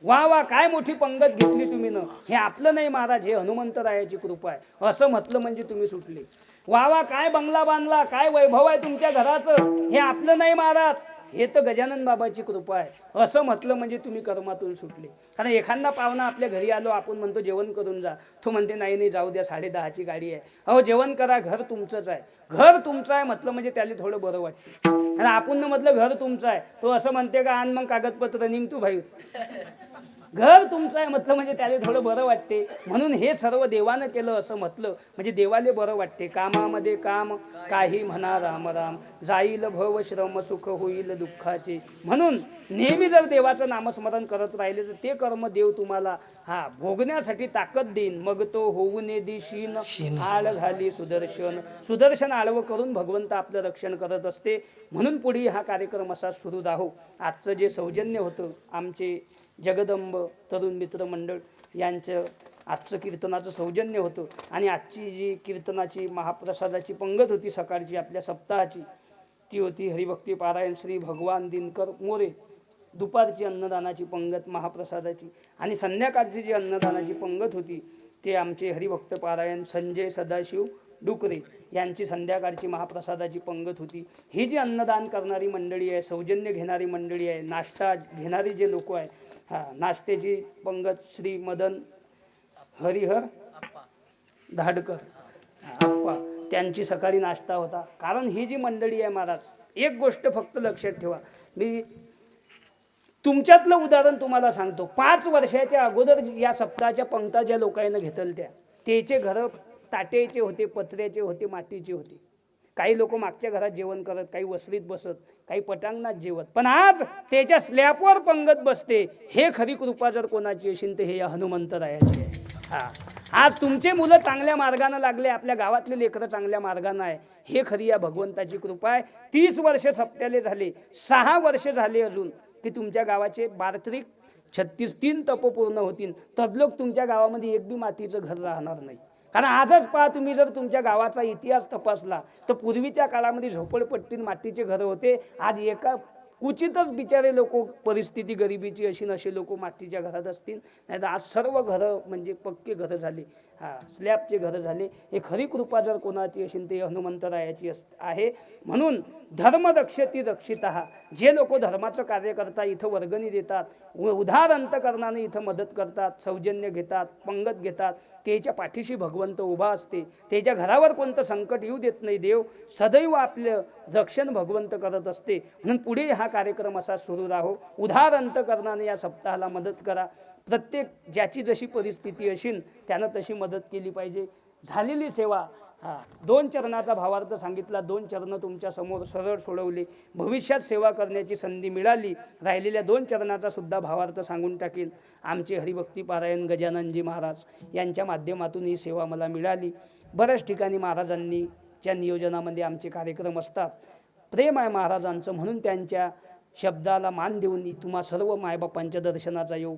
S1: वा वा, काय मोठी पंगत घेतली तुम्ही न, हे आपलं नाही महाराज, हे हनुमंतरायाची कृपा आहे असं म्हटलं म्हणजे तुम्ही सुटले. वा वा, काय बंगला बांधला, काय वैभव आहे तुमच्या घराचं, हे आपलं नाही महाराज, हे तर गजानन बाबाची कृपा आहे असं म्हटलं म्हणजे तुम्ही कर्मातून सुटले. कारण एखादा पाहुणा आपल्या घरी आलो, आपण म्हणतो जेवण करून जा, तो म्हणते नाही नाही जाऊ द्या, 10:30ची गाडी आहे. अहो जेवण करा, घर तुमचंच आहे. घर तुमचं आहे म्हटलं म्हणजे त्याला थोडं बरं वाटतं. आणि आपण म्हटलं घर तुमचं आहे, तो असं म्हणते का आण मग कागदपत्र निघ तू भाई. घर तुमचं आहे म्हटलं म्हणजे त्याला थोडं बरं वाटते. म्हणून हे सर्व देवानं केलं असं म्हटलं म्हणजे देवाले बरं वाटते. कामामध्ये काम काही म्हणा राम राम, जाईल भव श्रम सुख होईल दुःखाचे. म्हणून नेहमी जर देवाचं नामस्मरण करत राहिले तर ते कर्म देव तुम्हाला भोगण्यासाठी ताकद देईन. मग तो होऊ ने दिशीन आळ घाली सुदर्शन. सुदर्शन आळवं करून भगवंत आपलं रक्षण करत असते. म्हणून पुढे हा कार्यक्रम असा सुरू राहो. आजचं जे सौजन्य होतं, आमचे जगदंब तरुण मित्र मंडळ यांचं आजचं कीर्तनाचं सौजन्य होतं. आणि आजची जी कीर्तनाची महाप्रसादाची पंगत होती सकाळची आपल्या सप्ताहाची, ती होती हरिभक्ती पारायण श्री भगवान दिनकर मोरे. दुपारची अन्नदानाची पंगत महाप्रसादाची, आणि संध्याकाळची जी अन्नदानाची पंगत होती ते आमचे हरिभक्त पारायण संजय सदाशिव डुकरे यांची संध्याकाळची महाप्रसादाची पंगत होती. ही जी अन्नदान करणारी मंडळी आहे, सौजन्य घेणारी मंडळी आहे, नाश्ता घेणारी जे लोक आहे, नाश्त्याची पंगत श्री मदन हरिहर धाडकर आप्पा, त्यांची सकाळी नाश्ता होता. कारण ही जी मंडळी आहे महाराज, एक गोष्ट फक्त लक्षात ठेवा, मी तुमच्यातलं उदाहरण तुम्हाला सांगतो. 5 वर्षाच्या अगोदर या सप्ताहाच्या पंक्ता ज्या लोकांना घेतल त्याचे घर ताट्याचे होते, पत्र्याचे होते, मातीचे होते. काही लोक मागच्या घरात जेवण करत, काही वसरीत बसत, काही पटांगणात जेवत. पण आज त्याच्या स्लॅबवर पंगत बसते. हे खरी कृपा जर कोणाची असेल तर हे या हनुमंतरायाची. आज तुमचे मुलं चांगल्या मार्गाने लागले, आपल्या गावातले लेकरं चांगल्या मार्गाने आहे, हे खरी या भगवंताची कृपा आहे. 30 वर्ष सप्त्याले झाले, 6 वर्ष झाले अजून की तुमच्या गावाचे 32 36 3 तप पूर्ण होतील. तदलोक तुमच्या गावामध्ये एक बी मातीचं घर राहणार नाही. कारण आजच पहा, तुम्ही जर तुमच्या गावाचा इतिहास तपासला तर पूर्वीच्या काळामध्ये झोपडपट्टीत मातीचे घरं होते. आज एका क्वचितच बिचारे लोक, परिस्थिती गरिबीची अशी नसे लोक मातीच्या घरात असतील. नाही तर आज सर्व घरं म्हणजे पक्के घरं झाले, स्लॅबचे घरं झाले. हे खरी कृपा जर कोणाची असेल ते हनुमंतरायाची आहे. म्हणून धर्म रक्षती रक्षितः, जे लोक धर्माचं कार्य करतात, इथं वर्गणी देतात, उदार अंतकरणाने इथं मदत करतात, सौजन्य घेतात, पंगत घेतात, त्याच्या पाठीशी भगवंत उभा असते. त्याच्या घरावर कोणतं संकट येऊ देत नाही. देव सदैव आपलं रक्षण भगवंत करत असते. म्हणून पुढे हा कार्यक्रम असा सुरू राहो. उदार अंतकरणाने या सप्ताहाला मदत करा. प्रत्येक ज्याची जशी परिस्थिती असेल त्यानं तशी मदत केली पाहिजे. झालेली सेवा, 2 चरणाचा भावार्थ सांगितला, 2 चरण तुमच्या समोर सरळ सोडवले. भविष्यात सेवा करण्याची संधी मिळाली, राहिलेल्या 2 चरणाचा सुद्धा भावार्थ सांगून टाकेन. आमचे हरिभक्ती पारायण गजाननजी महाराज यांच्या माध्यमातून ही सेवा मला मिळाली. बऱ्याच ठिकाणी महाराजांनी च्या नियोजनामध्ये आमचे कार्यक्रम असतात. प्रेम आहे महाराजांचं, म्हणून त्यांच्या शब्दाला मान देऊन तुम्हा सर्व मायबापांच्या दर्शनाचा योग.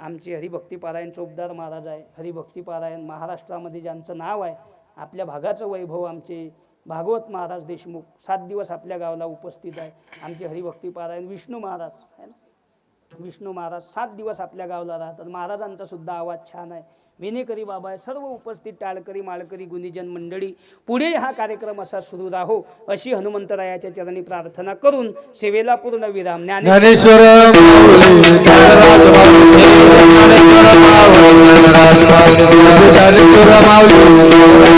S1: आमचे हरिभक्ती पारायण चोपदार महाराज आहे. हरिभक्ती पारायण महाराष्ट्रामध्ये ज्यांचं नाव आहे, आपल्या भागाचं वैभव आमचे भागवत महाराज देशमुख 7 दिवस आपल्या गावाला उपस्थित आहे. आमचे हरिभक्ती पारायण विष्णू महाराज आहे ना, विष्णू महाराज 7 दिवस आपल्या गावाला राहतात. महाराजांचा सुद्धा आवाज छान आहे. विनेकरी बाबा सर्व उपस्थित टाळकरी माळकरी गुणीजन मंडळी पुढे हा कार्यक्रम असा सुरू राहो अशी हनुमंतरायाच्या चरणी प्रार्थना करून सेवेला पूर्ण विराम.
S2: ज्ञानेश्वर माऊली ज्ञानराज माऊली ज्ञानेश्वर माऊली ज्ञानराज माऊली ज्ञानेश्वर माऊली